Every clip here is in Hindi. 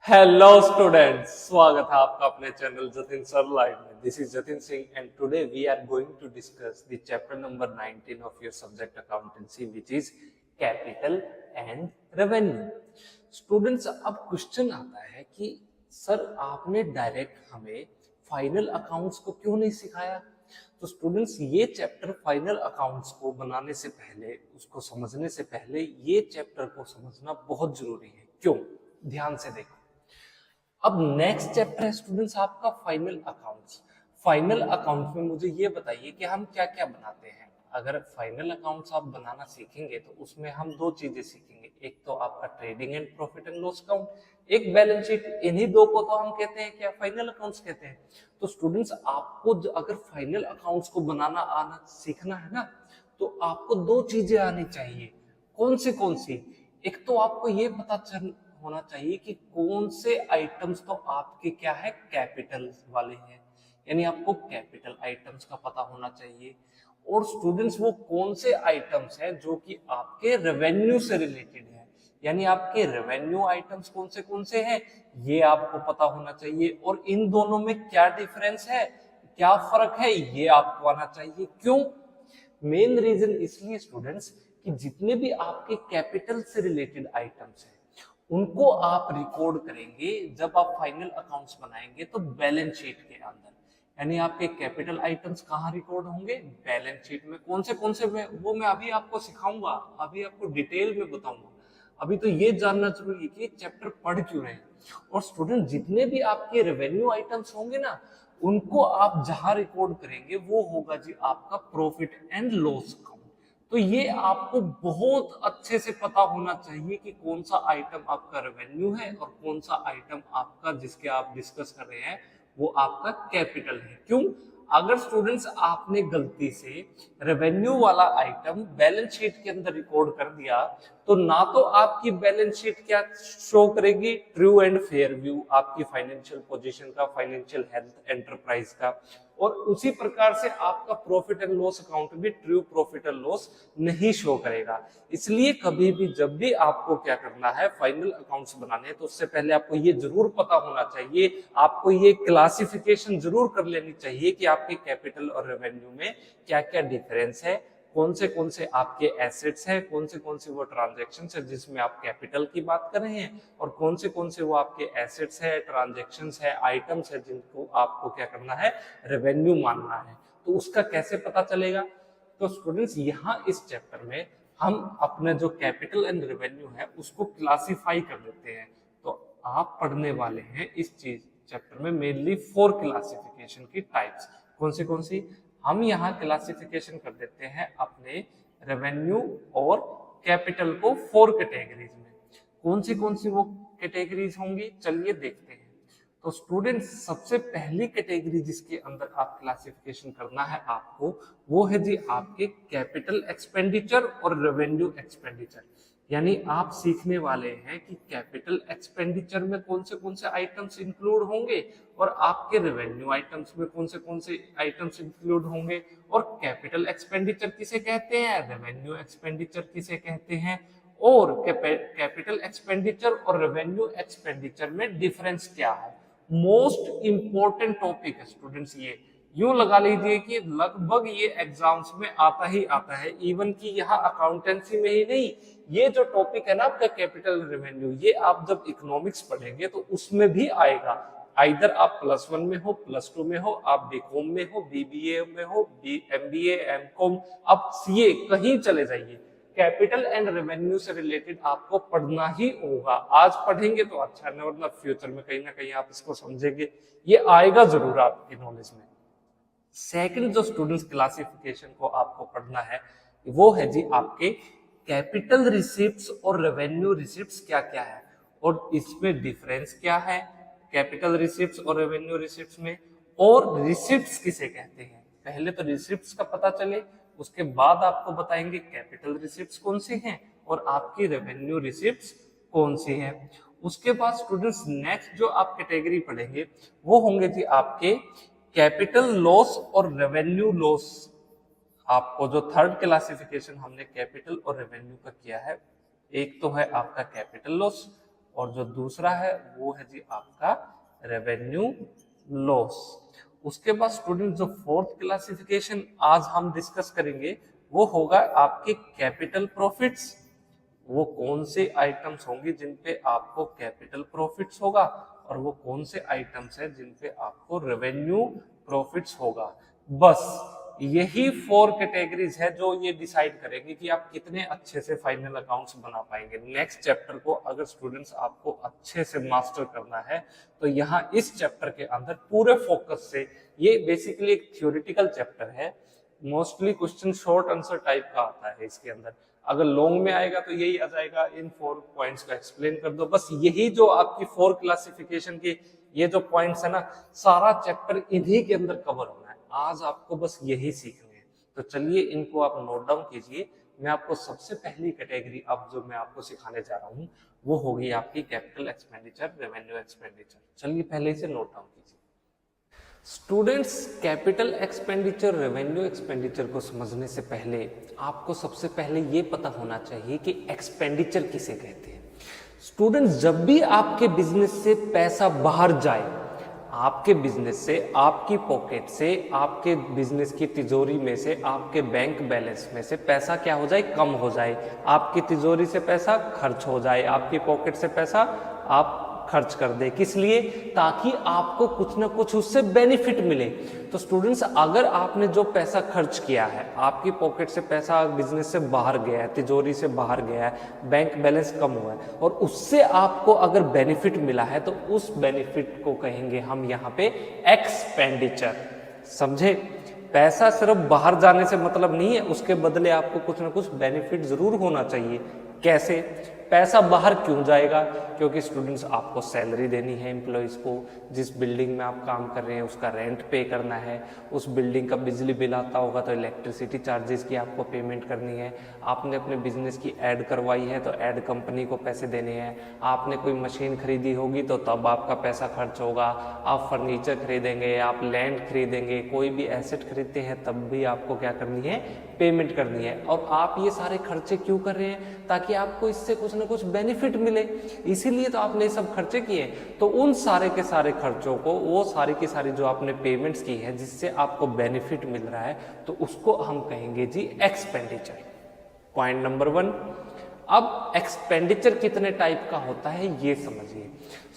हेलो स्टूडेंट्स, स्वागत है आपका अपने चैनल जतिन सर लाइव में। This is Jatin Singh and today we are going to discuss the chapter number 19 of your subject accountancy which is capital and revenue. Students, अब क्वेश्चन आता है कि सर आपने डायरेक्ट हमें फाइनल अकाउंट्स को क्यों नहीं सिखाया। तो स्टूडेंट्स, ये चैप्टर फाइनल अकाउंट्स को बनाने से पहले, उसको समझने से पहले ये चैप्टर को समझना बहुत जरूरी है। क्यों? ध्यान से देखो। अब नेक्स्ट चैप्टर है स्टूडेंट्स आपका फाइनल अकाउंट्स। फाइनल अकाउंट्स में मुझे ये बताइए कि हम क्या क्या बनाते हैं। अगर फाइनल अकाउंट्स आप बनाना सीखेंगे तो उसमें हम दो चीजें सीखेंगे, एक तो आपका trading and profit and loss account, एक बैलेंस शीट। इन्हीं दो को तो हम कहते हैं क्या, फाइनल अकाउंट्स कहते हैं। तो स्टूडेंट्स, आपको अगर फाइनल अकाउंट्स को बनाना आना सीखना है ना, तो आपको दो चीजें आनी चाहिए। कौन सी? एक तो आपको ये पता चल होना चाहिए कि कौन से आइटम्स तो आपके क्या है, कैपिटल वाले हैं, यानी आपको कैपिटल आइटम्स का पता होना चाहिए। और स्टूडेंट्स, वो कौन से आइटम्स हैं जो कि आपके रेवेन्यू से रिलेटेड है, यानी आपके रेवेन्यू आइटम्स कौन से हैं, ये आपको पता होना चाहिए। और इन दोनों में क्या डिफरेंस है, क्या फर्क है, ये आपको आना चाहिए। क्यों? मेन रीजन इसलिए स्टूडेंट्स कि जितने भी आपके कैपिटल से रिलेटेड आइटम्स हैं उनको आप रिकॉर्ड करेंगे जब आप फाइनल अकाउंट्स बनाएंगे तो बैलेंस शीट के अंदर। यानी आपके कैपिटल आइटम्स कहाँ रिकॉर्ड होंगे, बैलेंस शीट में। कौन से वो मैं अभी आपको सिखाऊंगा, अभी आपको डिटेल में बताऊंगा। अभी तो ये जानना जरूरी है कि चैप्टर पढ़ क्यों रहे हैं। और स्टूडेंट, जितने भी आपके रेवेन्यू आइटम्स होंगे ना, उनको आप जहां रिकॉर्ड करेंगे वो होगा जी आपका प्रॉफिट एंड लॉस अकाउंट। तो ये आपको बहुत अच्छे से पता होना चाहिए कि कौन सा आइटम आपका रेवेन्यू है और कौन सा आइटम आपका, जिसके आप डिस्कस कर रहे हैं, वो आपका कैपिटल है। क्यों? अगर स्टूडेंट्स आपने गलती से रेवेन्यू वाला आइटम बैलेंस शीट के अंदर रिकॉर्ड कर दिया तो ना तो आपकी बैलेंस शीट क्या शो करेगी, ट्रू एंड फेयर व्यू आपकी फाइनेंशियल पोजीशन का, फाइनेंशियल हेल्थ एंटरप्राइज का, और उसी प्रकार से आपका प्रॉफिट एंड लॉस अकाउंट भी ट्रू प्रॉफिट एंड लॉस नहीं शो करेगा। इसलिए कभी भी जब भी आपको क्या करना है, फाइनल अकाउंट्स बनाने, तो उससे पहले आपको ये जरूर पता होना चाहिए, आपको ये क्लासिफिकेशन जरूर कर लेनी चाहिए कि आपके कैपिटल और रेवेन्यू में क्या क्या डिफरेंस है, कौन से आपके एसेट्स हैं, कौन से वो ट्रांजैक्शंस है जिसमें आप कैपिटल की बात कर रहे हैं, और कौन से वो आपके एसेट्स है, ट्रांजैक्शंस है, आइटम्स है जिनको आपको क्या करना है, रेवेन्यू मानना है। तो उसका कैसे पता चलेगा? तो स्टूडेंट्स, यहाँ इस चैप्टर में हम अपने जो कैपिटल एंड रेवेन्यू है उसको क्लासिफाई कर देते हैं। तो आप पढ़ने वाले हैं इस चैप्टर में मेनली 4 क्लासिफिकेशन की टाइप्स। कौन सी? हम यहाँ क्लासिफिकेशन कर देते हैं अपने रेवेन्यू और कैपिटल को 4 कैटेगरीज में। कौन सी वो कैटेगरीज होंगी, चलिए देखते हैं। तो स्टूडेंट्स, सबसे पहली कैटेगरी जिसके अंदर आप क्लासिफिकेशन करना है आपको, वो है जी आपके कैपिटल एक्सपेंडिचर और रेवेन्यू एक्सपेंडिचर। यानी आप सीखने वाले हैं कि कैपिटल एक्सपेंडिचर में कौन से आइटम्स इंक्लूड होंगे और आपके रेवेन्यू आइटम्स में कौन से आइटम्स इंक्लूड होंगे, और कैपिटल एक्सपेंडिचर किसे कहते हैं, रेवेन्यू एक्सपेंडिचर किसे कहते हैं, और कैपिटल एक्सपेंडिचर और रेवेन्यू एक्सपेंडिचर में डिफरेंस क्या है। मोस्ट इंपॉर्टेंट टॉपिक है स्टूडेंट्स। ये यूं लगा लीजिए कि लगभग ये एग्जाम्स में आता ही आता है, इवन कि यहाँ अकाउंटेंसी में ही नहीं, ये जो टॉपिक है ना आपका कैपिटल रेवेन्यू, ये आप जब इकोनॉमिक्स पढ़ेंगे तो उसमें भी आएगा। आइदर आप +1 में हो, +2 में हो, आप बीकॉम में हो, बीबीए में हो, एमबीए, एमकॉम, आप सीए, कहीं चले जाइए, कैपिटल एंड रेवेन्यू से रिलेटेड आपको पढ़ना ही होगा। आज पढ़ेंगे तो अच्छा है, वरना फ्यूचर में कहीं ना कहीं आप इसको समझेंगे, ये आएगा जरूर आपकी नॉलेज में। सेकंड जो स्टूडेंट्स क्लासिफिकेशन को आपको पढ़ना है वो है जी आपके कैपिटल रिसिप्ट्स और रेवेन्यू रिसिप्ट्स क्या क्या है, और इसमें डिफरेंस क्या है कैपिटल रिसिप्ट्स और रेवेन्यू रिसिप्ट्स में, और रिसिप्ट्स किसे कहते हैं। पहले तो रिसिप्ट्स का पता चले, उसके बाद आपको बताएंगे कैपिटल रिसिप्ट्स कौन सी हैं और आपकी रेवेन्यू रिसिप्ट्स कौन सी हैं। उसके बाद स्टूडेंट्स नेक्स्ट जो आप कैटेगरी पढ़ेंगे वो होंगे जी आपके कैपिटल लॉस और रेवेन्यू लॉस। आपको जो थर्ड क्लासिफिकेशन हमने कैपिटल और रेवेन्यू का किया है, एक तो है आपका कैपिटल लॉस और जो दूसरा है वो है जी आपका रेवेन्यू लॉस। उसके बाद स्टूडेंट जो फोर्थ क्लासिफिकेशन आज हम डिस्कस करेंगे वो होगा आपके कैपिटल प्रॉफिट्स। वो कौन से आइटम्स होंगे जिन पे आपको कैपिटल प्रॉफिट्स होगा और वो कौन से आइटम्स है जिन पे आपको रेवेन्यू प्रॉफिट्स होगा। बस यही 4 कैटेगरीज है जो ये डिसाइड करेंगे कि आप कितने अच्छे से फाइनल अकाउंट्स बना पाएंगे। नेक्स्ट चैप्टर को अगर स्टूडेंट्स आपको अच्छे से मास्टर करना है तो यहाँ इस चैप्टर के अंदर पूरे फोकस से, ये बेसिकली एक थ्योरेटिकल चैप्टर है, mostly question short answer type का आता है इसके अंदर। अगर लॉन्ग में आएगा तो यही आ जाएगा, इन 4 पॉइंट्स को एक्सप्लेन कर दो। बस यही जो आपकी 4 क्लासिफिकेशन की ये जो पॉइंट्स है ना, सारा चैप्टर इन्हीं के अंदर कवर होना है। आज आपको बस यही सीखने हैं। तो चलिए इनको आप नोट डाउन कीजिए। मैं आपको सबसे पहली कैटेगरी अब जो मैं आपको सिखाने जा रहा हूँ वो होगी आपकी कैपिटल एक्सपेंडिचर, रेवेन्यू एक्सपेंडिचर। चलिए पहले इसे नोट डाउन कीजिए। Students, capital expenditure, revenue expenditure को समझने से पहले आपको सबसे पहले ये पता होना चाहिए कि एक्सपेंडिचर किसे कहते हैं। स्टूडेंट्स, जब भी आपके बिजनेस से पैसा बाहर जाए, आपके बिजनेस से, आपकी पॉकेट से, आपके बिजनेस की तिजोरी में से, आपके बैंक बैलेंस में से पैसा क्या हो जाए, कम हो जाए, आपकी तिजोरी से पैसा खर्च हो जाए, आपकी पॉकेट से पैसा आप खर्च कर दे, किस लिए, ताकि आपको कुछ ना कुछ उससे बेनिफिट मिले। तो स्टूडेंट्स, अगर आपने जो पैसा खर्च किया है, आपकी पॉकेट से पैसा बिजनेस से बाहर गया है, तिजोरी से बाहर गया है, बैंक बैलेंस कम हुआ है और उससे आपको अगर बेनिफिट मिला है तो उस बेनिफिट को कहेंगे हम यहाँ पे एक्सपेंडिचर। समझे? पैसा सिर्फ बाहर जाने से मतलब नहीं है, उसके बदले आपको कुछ ना कुछ बेनिफिट जरूर होना चाहिए। कैसे? पैसा बाहर क्यों जाएगा? क्योंकि स्टूडेंट्स, आपको सैलरी देनी है एम्प्लॉयज को, जिस बिल्डिंग में आप काम कर रहे हैं उसका रेंट पे करना है, उस बिल्डिंग का बिजली बिल आता होगा तो इलेक्ट्रिसिटी चार्जेस की आपको पेमेंट करनी है, आपने अपने बिजनेस की ऐड करवाई है तो ऐड कंपनी को पैसे देने हैं, आपने कोई मशीन खरीदी होगी तो तब आपका पैसा खर्च होगा, आप फर्नीचर खरीदेंगे, आप लैंड खरीदेंगे, कोई भी एसेट खरीदते हैं तब भी आपको क्या करनी है, पेमेंट करनी है। और आप ये सारे खर्चे क्यों कर रहे हैं? ताकि आपको इससे कुछ ना कुछ बेनिफिट मिले, इसीलिए तो आपने सब खर्चे किए। तो उन सारे के सारे खर्चों को, वो सारी की सारी जो आपने पेमेंट्स की है जिससे आपको बेनिफिट मिल रहा है, तो उसको हम कहेंगे जी एक्सपेंडिचर। Point number 1। अब एक्सपेंडिचर कितने टाइप का होता है ये समझिए।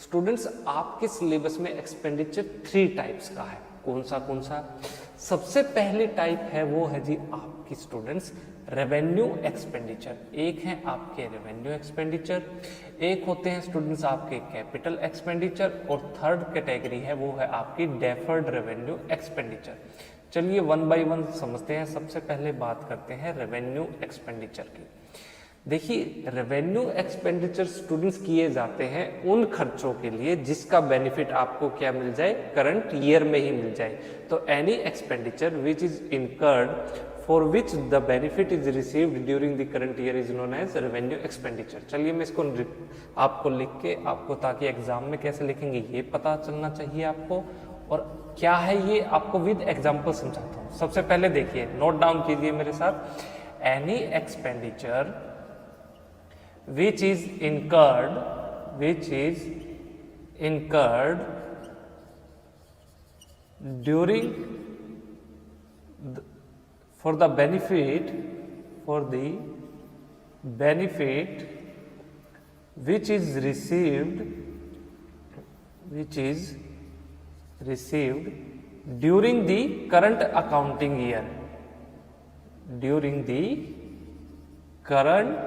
स्टूडेंट्स, आपके सिलेबस में एक्सपेंडिचर 3 टाइप्स का है। कौन सा? सबसे पहली टाइप है वो है जी आपकी स्टूडेंट्स रेवेन्यू एक्सपेंडिचर। एक है आपके रेवेन्यू एक्सपेंडिचर, एक होते हैं स्टूडेंट्स आपके कैपिटल एक्सपेंडिचर, और थर्ड कैटेगरी है वो है आपकी डेफर्ड रेवेन्यू एक्सपेंडिचर। चलिए 1 बाय 1 समझते हैं। सबसे पहले बात करते हैं रेवेन्यू एक्सपेंडिचर की। देखिए, रेवेन्यू एक्सपेंडिचर स्टूडेंट्स किए जाते हैं उन खर्चों के लिए जिसका बेनिफिट आपको क्या मिल जाए, करंट ईयर में ही मिल जाए। तो any expenditure which is incurred for which the benefit is received during the current year is known as revenue expenditure. चलिए मैं इसको आपको लिख के, आपको ताकि एग्जाम में कैसे लिखेंगे ये पता चलना चाहिए आपको, और क्या है ये आपको विद एग्जाम्पल समझाता हूँ। सबसे पहले देखिए, नोट डाउन कीजिए मेरे साथ। Any expenditure which is incurred during for the benefit which is received during the current accounting year, current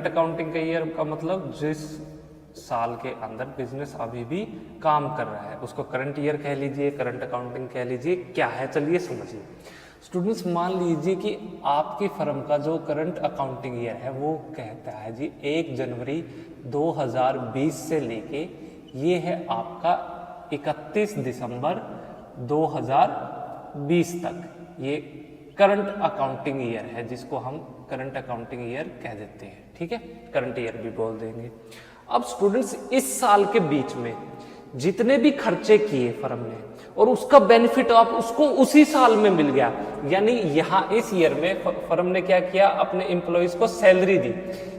accounting का ईयर का मतलब जिस साल के अंदर बिजनेस अभी भी काम कर रहा है उसको करंट ईयर कह लीजिए, करंट अकाउंटिंग कह लीजिए। क्या है चलिए समझिए। स्टूडेंट्स, मान लीजिए कि आपकी फर्म का जो करंट अकाउंटिंग ईयर है वो कहता है जी 1 जनवरी 2020 से लेके ये है आपका 31 दिसंबर 2020 तक, ये करंट अकाउंटिंग ईयर है जिसको हम करंट अकाउंटिंग ईयर कह देते हैं। ठीक है, करंट ईयर भी बोल देंगे। अब स्टूडेंट्स, इस साल के बीच में जितने भी खर्चे किए फर्म ने और उसका बेनिफिट आप उसको उसी साल में मिल गया। यानी यहाँ इस ईयर में फर्म ने क्या किया, अपने एम्प्लॉइज को सैलरी दी।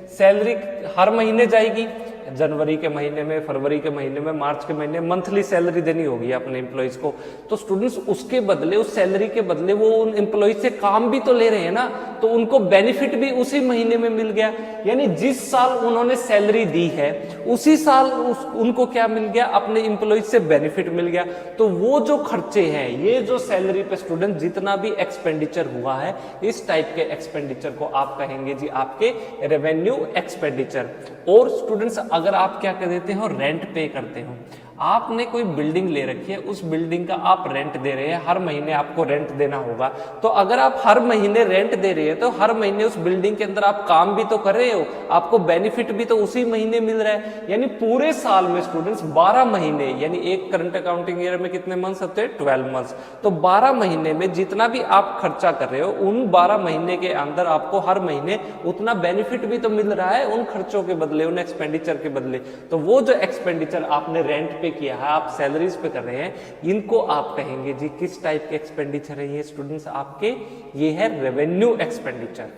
सैलरी हर महीने जाएगी, जनवरी के महीने में, फरवरी के महीने में, मार्च के महीने मंथली सैलरी देनी होगी अपने एम्प्लॉइज को। तो स्टूडेंट्स उसके बदले, उस सैलरी के बदले वो उन एम्प्लॉइज से काम भी तो ले रहे हैं ना, तो उनको बेनिफिट भी उसी महीने में मिल गया। यानी जिस साल उन्होंने सैलरी दी है उसी साल उनको क्या मिल गया, अपने एम्प्लॉइज से बेनिफिट मिल गया। तो वो जो खर्चे हैं, ये जो सैलरी पे स्टूडेंट जितना भी एक्सपेंडिचर हुआ है, इस टाइप के एक्सपेंडिचर को आप कहेंगे जी आपके रेवेन्यू एक्सपेंडिचर। और स्टूडेंट्स अगर आप क्या कर देते हो, रेंट पे करते हो, आपने कोई बिल्डिंग ले रखी है, उस बिल्डिंग का आप रेंट दे रहे हैं, हर महीने आपको रेंट देना होगा। तो अगर आप हर महीने रेंट दे रहे हैं तो हर महीने उस बिल्डिंग के अंदर आप काम भी तो कर रहे हो, आपको बेनिफिट भी तो उसी महीने मिल रहा है। यानी पूरे साल में स्टूडेंट्स 12 महीने, यानी एक करंट अकाउंटिंग ईयर में कितने मंथ्स होते हैं, 12 मंथ्स। तो 12 महीने में जितना भी आप खर्चा कर रहे हो, उन 12 महीने के अंदर आपको हर महीने उतना बेनिफिट भी तो मिल रहा है उन खर्चों के बदले, उन एक्सपेंडिचर के बदले। तो वो जो एक्सपेंडिचर आपने रेंट पे किया है, आप सैलरीज पे कर रहे हैं, इनको आप कहेंगे जी किस टाइप के एक्सपेंडिचर है ये स्टूडेंट्स आपके, ये है रेवेन्यू एक्सपेंडिचर।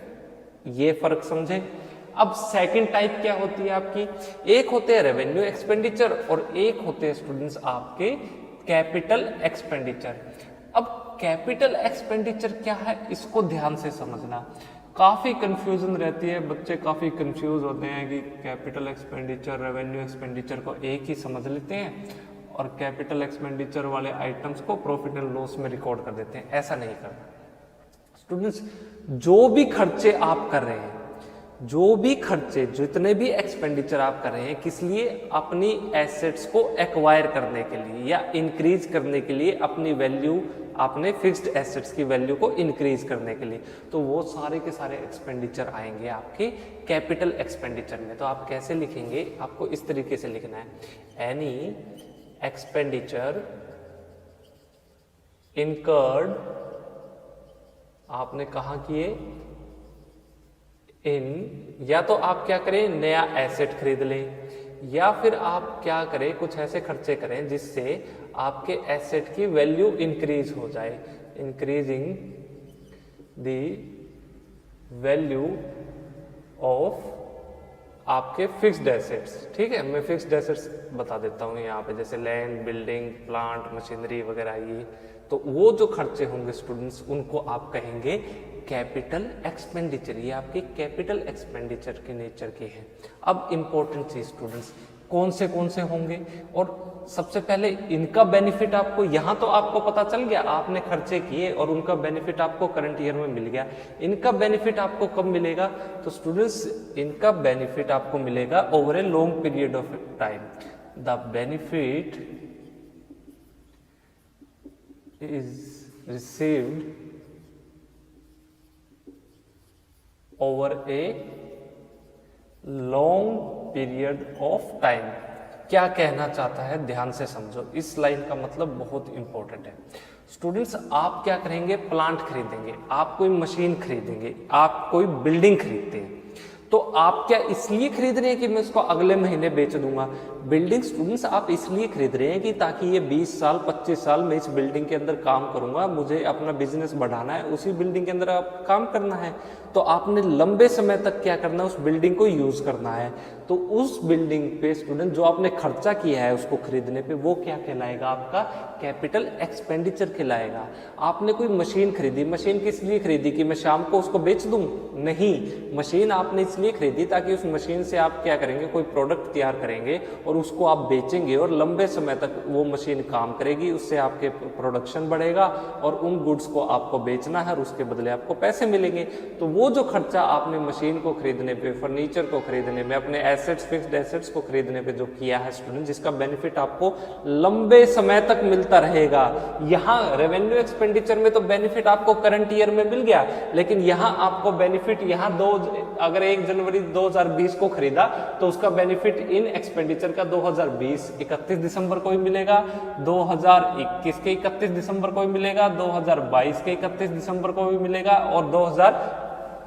ये फर्क समझे। अब सेकंड टाइप क्या होती है आपकी, एक होते हैं रेवेन्यू एक्सपेंडिचर और एक होते हैं स्टूडेंट्स आपके कैपिटल एक्सपेंडिचर। अब कैपिटल एक्सपेंडिचर क्या है, इसको ध्यान से समझना। काफ़ी कंफ्यूजन रहती है, बच्चे काफ़ी कंफ्यूज होते हैं कि कैपिटल एक्सपेंडिचर रेवेन्यू एक्सपेंडिचर को एक ही समझ लेते हैं और कैपिटल एक्सपेंडिचर वाले आइटम्स को प्रॉफिट एंड लॉस में रिकॉर्ड कर देते हैं। ऐसा नहीं करना स्टूडेंट्स। जो भी खर्चे आप कर रहे हैं, जो भी खर्चे, जितने भी एक्सपेंडिचर आप कर रहे हैं, किस लिए, अपनी एसेट्स को एक्वायर करने के लिए या इंक्रीज करने के लिए, अपनी वैल्यू, आपने फिक्स्ड एसेट्स की वैल्यू को इंक्रीज करने के लिए, तो वो सारे के सारे एक्सपेंडिचर आएंगे आपके कैपिटल एक्सपेंडिचर में। तो आप कैसे लिखेंगे, आपको इस तरीके से लिखना है, एनी एक्सपेंडिचर इनकर्ड, आपने कहा किए इन, या तो आप क्या करें, नया एसेट खरीद लें, या फिर आप क्या करें, कुछ ऐसे खर्चे करें जिससे आपके एसेट की वैल्यू इंक्रीज हो जाए, इंक्रीजिंग द वैल्यू ऑफ आपके फिक्स्ड एसेट्स। ठीक है, मैं फिक्स्ड एसेट्स बता देता हूँ यहाँ पे, जैसे लैंड, बिल्डिंग, प्लांट, मशीनरी वगैरह। ये तो वो जो खर्चे होंगे स्टूडेंट्स, उनको आप कहेंगे कैपिटल एक्सपेंडिचर। ये आपके कैपिटल एक्सपेंडिचर के नेचर के हैं। अब इंपॉर्टेंट चीज स्टूडेंट्स, कौन से होंगे, और सबसे पहले इनका बेनिफिट आपको, यहाँ तो आपको पता चल गया, आपने खर्चे किए और उनका बेनिफिट आपको करंट ईयर में मिल गया। इनका बेनिफिट आपको कब मिलेगा, तो स्टूडेंट्स इनका बेनिफिट आपको मिलेगा over a long period of time. The benefit is received over a long period of time. क्या कहना चाहता है, ध्यान से समझो, इस लाइन का मतलब बहुत इंपॉर्टेंट है। स्टूडेंट्स आप क्या करेंगे, प्लांट खरीदेंगे, आप कोई मशीन खरीदेंगे, आप कोई बिल्डिंग खरीदते हैं, तो आप क्या इसलिए खरीद रहे हैं कि मैं उसको अगले महीने बेच दूंगा। बिल्डिंग स्टूडेंट्स आप इसलिए खरीद रहे हैं कि ताकि ये 20 साल 25 साल मैं इस बिल्डिंग के अंदर काम करूंगा, मुझे अपना बिजनेस बढ़ाना है, उसी बिल्डिंग के अंदर आप काम करना है। तो आपने लंबे समय तक क्या करना है, उस बिल्डिंग को यूज करना है। तो उस बिल्डिंग पे स्टूडेंट जो आपने खर्चा किया है उसको खरीदने पे, वो क्या कहलाएगा, आपका कैपिटल एक्सपेंडिचर कहलाएगा। आपने कोई मशीन खरीदी, मशीन किस लिए खरीदी कि मैं शाम को उसको बेच दूं? नहीं, मशीन आपने इसलिए खरीदी ताकि उस मशीन से आप क्या करेंगे, कोई प्रोडक्ट तैयार करेंगे और उसको आप बेचेंगे और लंबे समय तक वो मशीन काम करेगी, उससे आपके प्रोडक्शन बढ़ेगा और उन गुड्स को आपको बेचना है और उसके बदले आपको पैसे मिलेंगे। तो वो जो खर्चा आपने मशीन को खरीदने पे, फर्नीचर को खरीदने में, अपने एसेट्स, फिक्स्ड एसेट्स को खरीदने पे जो किया है स्टूडेंट, जिसका बेनिफिट आपको लंबे समय तक मिलता रहेगा। यहाँ रेवेन्यू एक्सपेंडिचर में तो बेनिफिट आपको करंट ईयर में मिल गया, लेकिन यहाँ आपको बेनिफिट, यहाँ अगर 1 जनवरी 2020 को खरीदा तो उसका बेनिफिट इन एक्सपेंडिचर का 2020 31 दिसंबर को ही मिलेगा, 2021 के 31 दिसंबर को ही मिलेगा, 2022 के 31 दिसंबर को भी मिलेगा और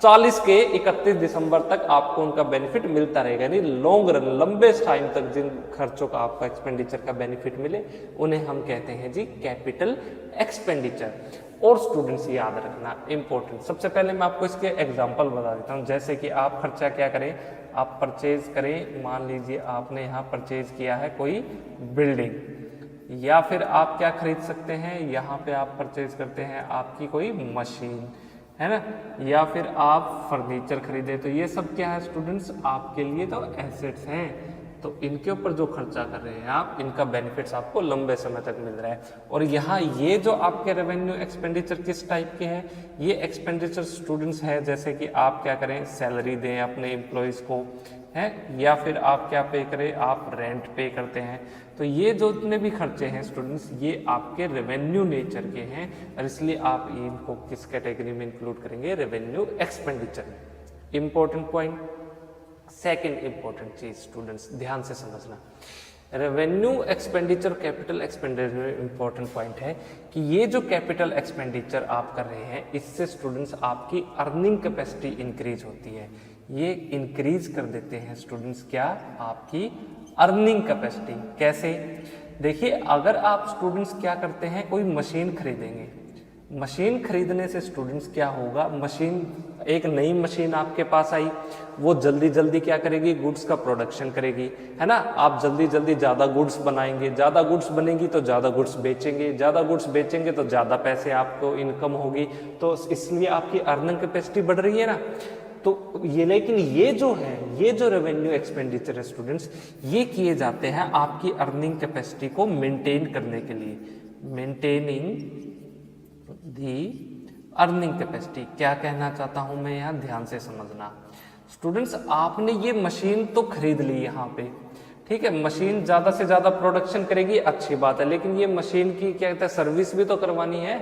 40 के 31 दिसंबर तक आपको उनका बेनिफिट मिलता रहेगा, यानी लॉन्ग रन, लंबे टाइम तक जिन खर्चों का आपका एक्सपेंडिचर का बेनिफिट मिले उन्हें हम कहते हैं जी कैपिटल एक्सपेंडिचर। और स्टूडेंट्स याद रखना इंपॉर्टेंट, सबसे पहले मैं आपको इसके एग्जांपल बता देता हूं। जैसे कि आप खर्चा क्या करें, आप परचेज करें, मान लीजिए आपने यहाँ परचेज किया है कोई बिल्डिंग, या फिर आप क्या खरीद सकते हैं, यहाँ पे आप परचेज करते हैं आपकी कोई मशीन, है ना, या फिर आप फर्नीचर खरीदे, तो ये सब क्या है स्टूडेंट्स, आपके लिए तो एसेट्स हैं। तो इनके ऊपर जो खर्चा कर रहे हैं आप, इनका बेनिफिट्स आपको लंबे समय तक मिल रहा है। और यहाँ ये जो आपके रेवेन्यू एक्सपेंडिचर किस टाइप के हैं, ये एक्सपेंडिचर स्टूडेंट्स है जैसे कि आप क्या करें, सैलरी दें अपने एम्प्लॉयज़ को, है, या फिर आप क्या पे करें, आप रेंट पे करते हैं। तो ये जो जितने भी खर्चे हैं स्टूडेंट्स, ये आपके रेवेन्यू नेचर के हैं, और इसलिए आप इनको किस कैटेगरी में इंक्लूड करेंगे, revenue expenditure. Important point. Second important चीज स्टूडेंट्स ध्यान से समझना, रेवेन्यू एक्सपेंडिचर कैपिटल एक्सपेंडिचर में इंपॉर्टेंट पॉइंट है कि ये जो कैपिटल एक्सपेंडिचर आप कर रहे हैं, इससे स्टूडेंट्स आपकी अर्निंग कैपेसिटी इंक्रीज होती है। ये इंक्रीज कर देते हैं स्टूडेंट्स क्या, आपकी अर्निंग कैपेसिटी। कैसे, देखिए अगर आप स्टूडेंट्स क्या करते हैं, कोई मशीन खरीदेंगे, मशीन खरीदने से स्टूडेंट्स क्या होगा, मशीन, एक नई मशीन आपके पास आई, वो जल्दी जल्दी क्या करेगी, गुड्स का प्रोडक्शन करेगी, है ना, आप जल्दी जल्दी ज़्यादा गुड्स बनाएंगे, ज़्यादा गुड्स बनेगी तो ज़्यादा गुड्स बेचेंगे, ज़्यादा गुड्स बेचेंगे तो ज़्यादा पैसे आपको इनकम होगी, तो इसलिए आपकी अर्निंग कैपेसिटी बढ़ रही है ना। तो ये, लेकिन ये जो है, ये जो रेवेन्यू एक्सपेंडिचर है स्टूडेंट्स, ये किए जाते हैं आपकी अर्निंग कैपेसिटी को मेंटेन करने के लिए, मेंटेनिंग दी अर्निंग कैपेसिटी। क्या कहना चाहता हूं मैं यहाँ, ध्यान से समझना स्टूडेंट्स। आपने ये मशीन तो खरीद ली यहाँ पे, ठीक है, मशीन ज्यादा से ज्यादा प्रोडक्शन करेगी, अच्छी बात है, लेकिन ये मशीन की क्या कहते हैं, सर्विस भी तो करवानी है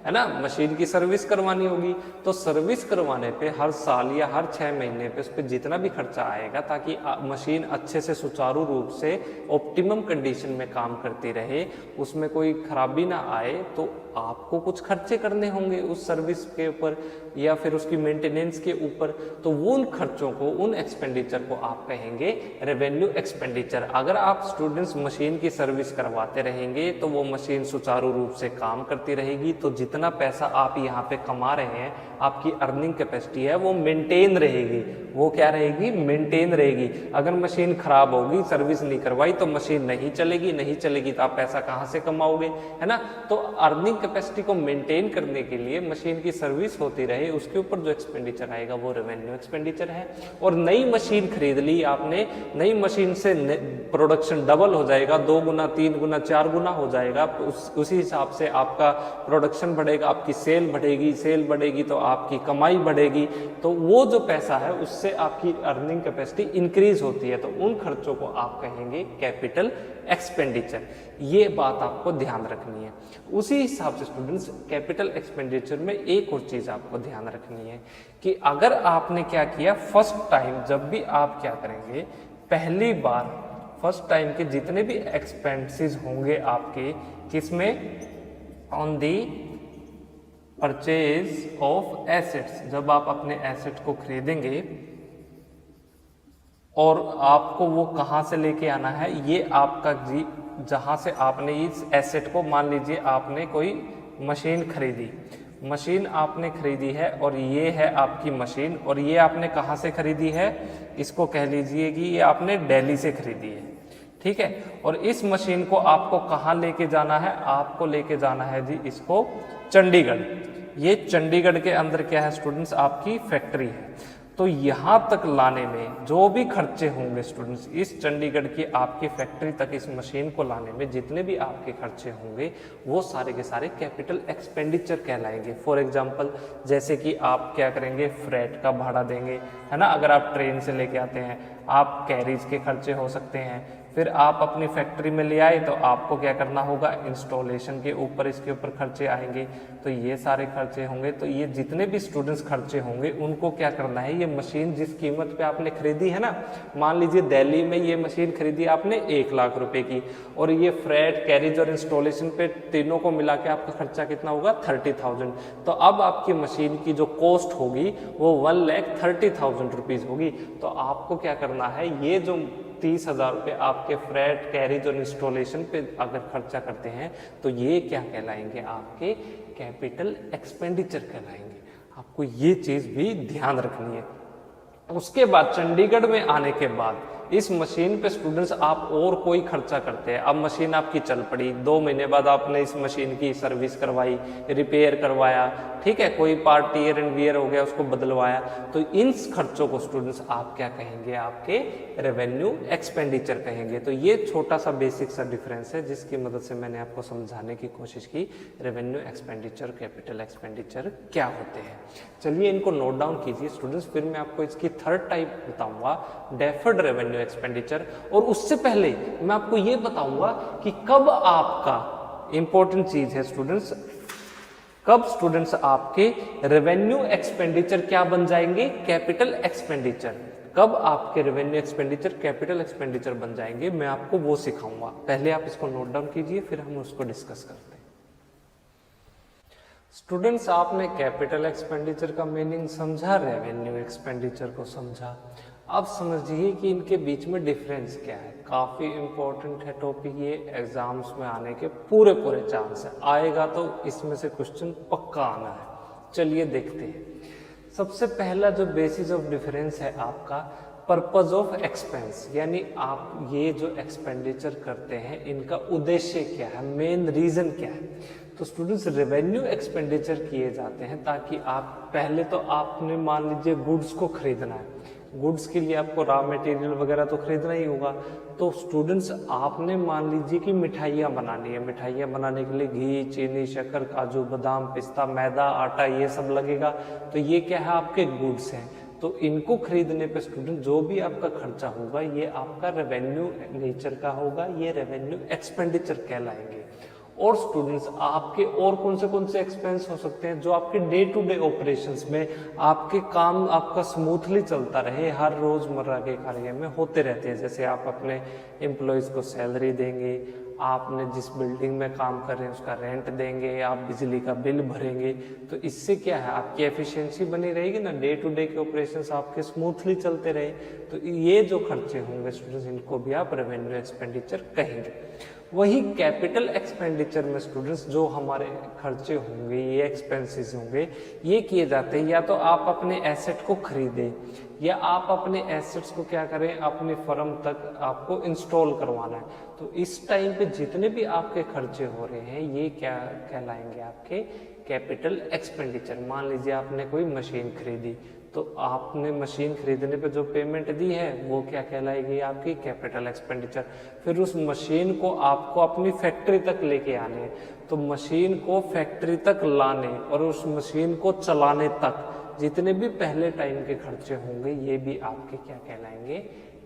ना, मशीन की सर्विस करवानी होगी। तो सर्विस करवाने पे हर साल या हर 6 महीने पे उस पर जितना भी खर्चा आएगा, ताकि मशीन अच्छे से सुचारू रूप से ऑप्टिमम कंडीशन में काम करती रहे, उसमें कोई खराबी ना आए, तो आपको कुछ खर्चे करने होंगे उस सर्विस के ऊपर या फिर उसकी मेंटेनेंस के ऊपर। तो वो उन खर्चों को, उन एक्सपेंडिचर को आप कहेंगे रेवेन्यू एक्सपेंडिचर। अगर आप स्टूडेंट्स मशीन की सर्विस करवाते रहेंगे तो वो मशीन सुचारू रूप से काम करती रहेगी, तो जितना पैसा आप यहाँ पे कमा रहे हैं, आपकी अर्निंग कैपेसिटी है वो मेंटेन रहेगी। वो क्या रहेगी, मेंटेन रहेगी। अगर मशीन खराब होगी, सर्विस नहीं करवाई, तो मशीन नहीं चलेगी, नहीं चलेगी तो आप पैसा कहाँ से कमाओगे, है ना। तो अर्निंग कैपेसिटी को मेंटेन करने के लिए मशीन की सर्विस होती रहे, उसके ऊपर जो एक्सपेंडिचर आएगा वो रेवेन्यू एक्सपेंडिचर है। और नई मशीन खरीद ली आपने, नई मशीन से प्रोडक्शन डबल हो जाएगा, 2 गुना 3 गुना 4 गुना हो जाएगा, उसी हिसाब से आपका प्रोडक्शन बढ़ेगा, आपकी सेल बढ़ेगी, सेल बढ़ेगी तो आपकी कमाई बढ़ेगी, तो वो जो पैसा है उससे आपकी अर्निंग कैपेसिटी इंक्रीज होती है। तो उन खर्चों को आप कहेंगे कैपिटल एक्सपेंडिचर। ये बात आपको ध्यान रखनी है। उसी हिसाब से स्टूडेंट्स कैपिटल एक्सपेंडिचर में एक और चीज आपको ध्यान रखनी है कि अगर आपने क्या किया, फर्स्ट टाइम जब भी आप क्या करेंगे, पहली बार फर्स्ट टाइम के जितने भी एक्सपेंसेस होंगे आपके, किसमें, on the purchase of assets, जब आप अपने एसेट को खरीदेंगे और आपको वो कहाँ से लेके आना है, ये आपका जी, जहाँ से आपने इस एसेट को, मान लीजिए आपने कोई मशीन खरीदी, मशीन आपने खरीदी है और ये है आपकी मशीन, और ये आपने कहाँ से खरीदी है, इसको कह लीजिए कि ये आपने दिल्ली से खरीदी है, ठीक है। और इस मशीन को आपको कहाँ लेके जाना है, आपको लेके जाना है जी इसको चंडीगढ़। ये चंडीगढ़ के अंदर क्या है स्टूडेंट्स, आपकी फैक्ट्री है। तो यहाँ तक लाने में जो भी खर्चे होंगे स्टूडेंट्स, इस चंडीगढ़ की आपकी फैक्ट्री तक इस मशीन को लाने में जितने भी आपके खर्चे होंगे, वो सारे के सारे कैपिटल एक्सपेंडिचर कहलाएंगे। फॉर एग्जांपल, जैसे कि आप क्या करेंगे, फ्रेट का भाड़ा देंगे, है ना, अगर आप ट्रेन से लेके आते हैं, आप कैरीज के खर्चे हो सकते हैं, फिर आप अपनी फैक्ट्री में ले आए तो आपको क्या करना होगा, इंस्टॉलेशन के ऊपर इसके ऊपर खर्चे आएंगे, तो ये सारे खर्चे होंगे। तो ये जितने भी स्टूडेंट्स खर्चे होंगे उनको क्या करना है, ये मशीन जिस कीमत पे आपने खरीदी है ना, मान लीजिए दिल्ली में ये मशीन खरीदी आपने 1 लाख रुपए की, और ये फ्रेट, कैरिज और इंस्टॉलेशन पे तीनों को मिला के आपका खर्चा कितना होगा, 30,000। तो अब आपकी मशीन की जो कॉस्ट होगी वो 1,30,000 रुपीज होगी। तो आपको क्या करना है, ये जो 30,000 रुपये आपके फ्रेट, कैरिज और इंस्टॉलेशन पे अगर खर्चा करते हैं तो ये क्या कहलाएंगे, आपके कैपिटल एक्सपेंडिचर कहलाएंगे। आपको ये चीज भी ध्यान रखनी है। उसके बाद चंडीगढ़ में आने के बाद इस मशीन पे स्टूडेंट्स आप और कोई खर्चा करते हैं। अब मशीन आपकी चल पड़ी, 2 महीने बाद आपने इस मशीन की सर्विस करवाई, रिपेयर करवाया, ठीक है, कोई पार्ट टियर एंड वियर हो गया उसको बदलवाया, तो इन खर्चों को स्टूडेंट्स आप क्या कहेंगे, आपके रेवेन्यू एक्सपेंडिचर कहेंगे। तो ये छोटा सा बेसिक सा डिफरेंस है जिसकी मदद से मैंने आपको समझाने की कोशिश की रेवेन्यू एक्सपेंडिचर, कैपिटल एक्सपेंडिचर क्या होते हैं। चलिए इनको नोट डाउन कीजिए स्टूडेंट्स, फिर मैं आपको इसकी थर्ड टाइप बताऊंगा, डेफर्ड रेवेन्यू एक्सपेंडिचर। और उससे पहले मैं आपको ये बताऊंगा कि कब आपका, इंपॉर्टेंट चीज है स्टूडेंट्स, कब स्टूडेंट्स आपके रेवेन्यू एक्सपेंडिचर क्या बन जाएंगे, कैपिटल एक्सपेंडिचर। कब आपके रेवेन्यू एक्सपेंडिचर कैपिटल एक्सपेंडिचर बन जाएंगे, मैं आपको वो सिखाऊंगा। पहले आप इसको नोट डाउन कीजिए, फिर हम उसको डिस्कस करते हैं। स्टूडेंट्स, आपने कैपिटल एक्सपेंडिचर का मीनिंग समझा, रेवेन्यू एक्सपेंडिचर को समझा। अब समझिए कि इनके बीच में डिफरेंस क्या है। काफी इंपॉर्टेंट है टॉपिक ये, एग्जाम्स में आने के पूरे चांस है, आएगा तो इसमें से क्वेश्चन पक्का आना है। चलिए देखते हैं। सबसे पहला जो बेसिस ऑफ डिफरेंस है आपका पर्पज ऑफ एक्सपेंस, यानी आप ये जो एक्सपेंडिचर करते हैं इनका उद्देश्य क्या है, मेन रीजन क्या है। तो स्टूडेंट्स, रेवेन्यू एक्सपेंडिचर किए जाते हैं ताकि आप, पहले तो आपने मान लीजिए गुड्स को खरीदना है, गुड्स के लिए आपको रॉ मटेरियल वगैरह तो खरीदना ही होगा। तो स्टूडेंट्स, आपने मान लीजिए कि मिठाइयाँ बनानी है, मिठाइयाँ बनाने के लिए घी, चीनी, शक्कर, काजू, बादाम, पिस्ता, मैदा, आटा, ये सब लगेगा। तो ये क्या है, आपके गुड्स हैं। तो इनको खरीदने पे स्टूडेंट जो भी आपका खर्चा होगा ये आपका रेवेन्यू नेचर का होगा, ये रेवेन्यू एक्सपेंडिचर कहलाएंगे। और स्टूडेंट्स, आपके और कौन से एक्सपेंस हो सकते हैं जो आपके डे टू डे ऑपरेशंस में आपके काम आपका स्मूथली चलता रहे, हर रोजमर्रा के कार्य में होते रहते हैं। जैसे आप अपने एम्प्लॉयज को सैलरी देंगे, आपने जिस बिल्डिंग में काम कर रहे हैं उसका रेंट देंगे, आप बिजली का बिल भरेंगे। तो इससे क्या है, आपकी एफिशिएंसी बनी रहेगी ना, डे टू डे के ऑपरेशंस आपके स्मूथली चलते रहे। तो ये जो खर्चे होंगे स्टूडेंट्स, इनको भी आप रेवेन्यू एक्सपेंडिचर कहेंगे। वही कैपिटल एक्सपेंडिचर में स्टूडेंट्स जो हमारे खर्चे होंगे, ये एक्सपेंसेस होंगे, ये किए जाते हैं या तो आप अपने एसेट को खरीदें या आप अपने एसेट्स को क्या करें, अपनी फर्म तक आपको इंस्टॉल करवाना है। तो इस टाइम पे जितने भी आपके खर्चे हो रहे हैं ये क्या कहलाएंगे, आपके कैपिटल एक्सपेंडिचर। मान लीजिए आपने कोई मशीन खरीदी, तो आपने मशीन खरीदने पे जो पेमेंट दी है वो क्या कहलाएगी, आपकी कैपिटल एक्सपेंडिचर। फिर उस मशीन को आपको अपनी फैक्ट्री तक लेके आने हैं, तो मशीन को फैक्ट्री तक लाने और उस मशीन को चलाने तक जितने भी पहले टाइम के खर्चे होंगे ये भी आपके क्या कहलाएंगे,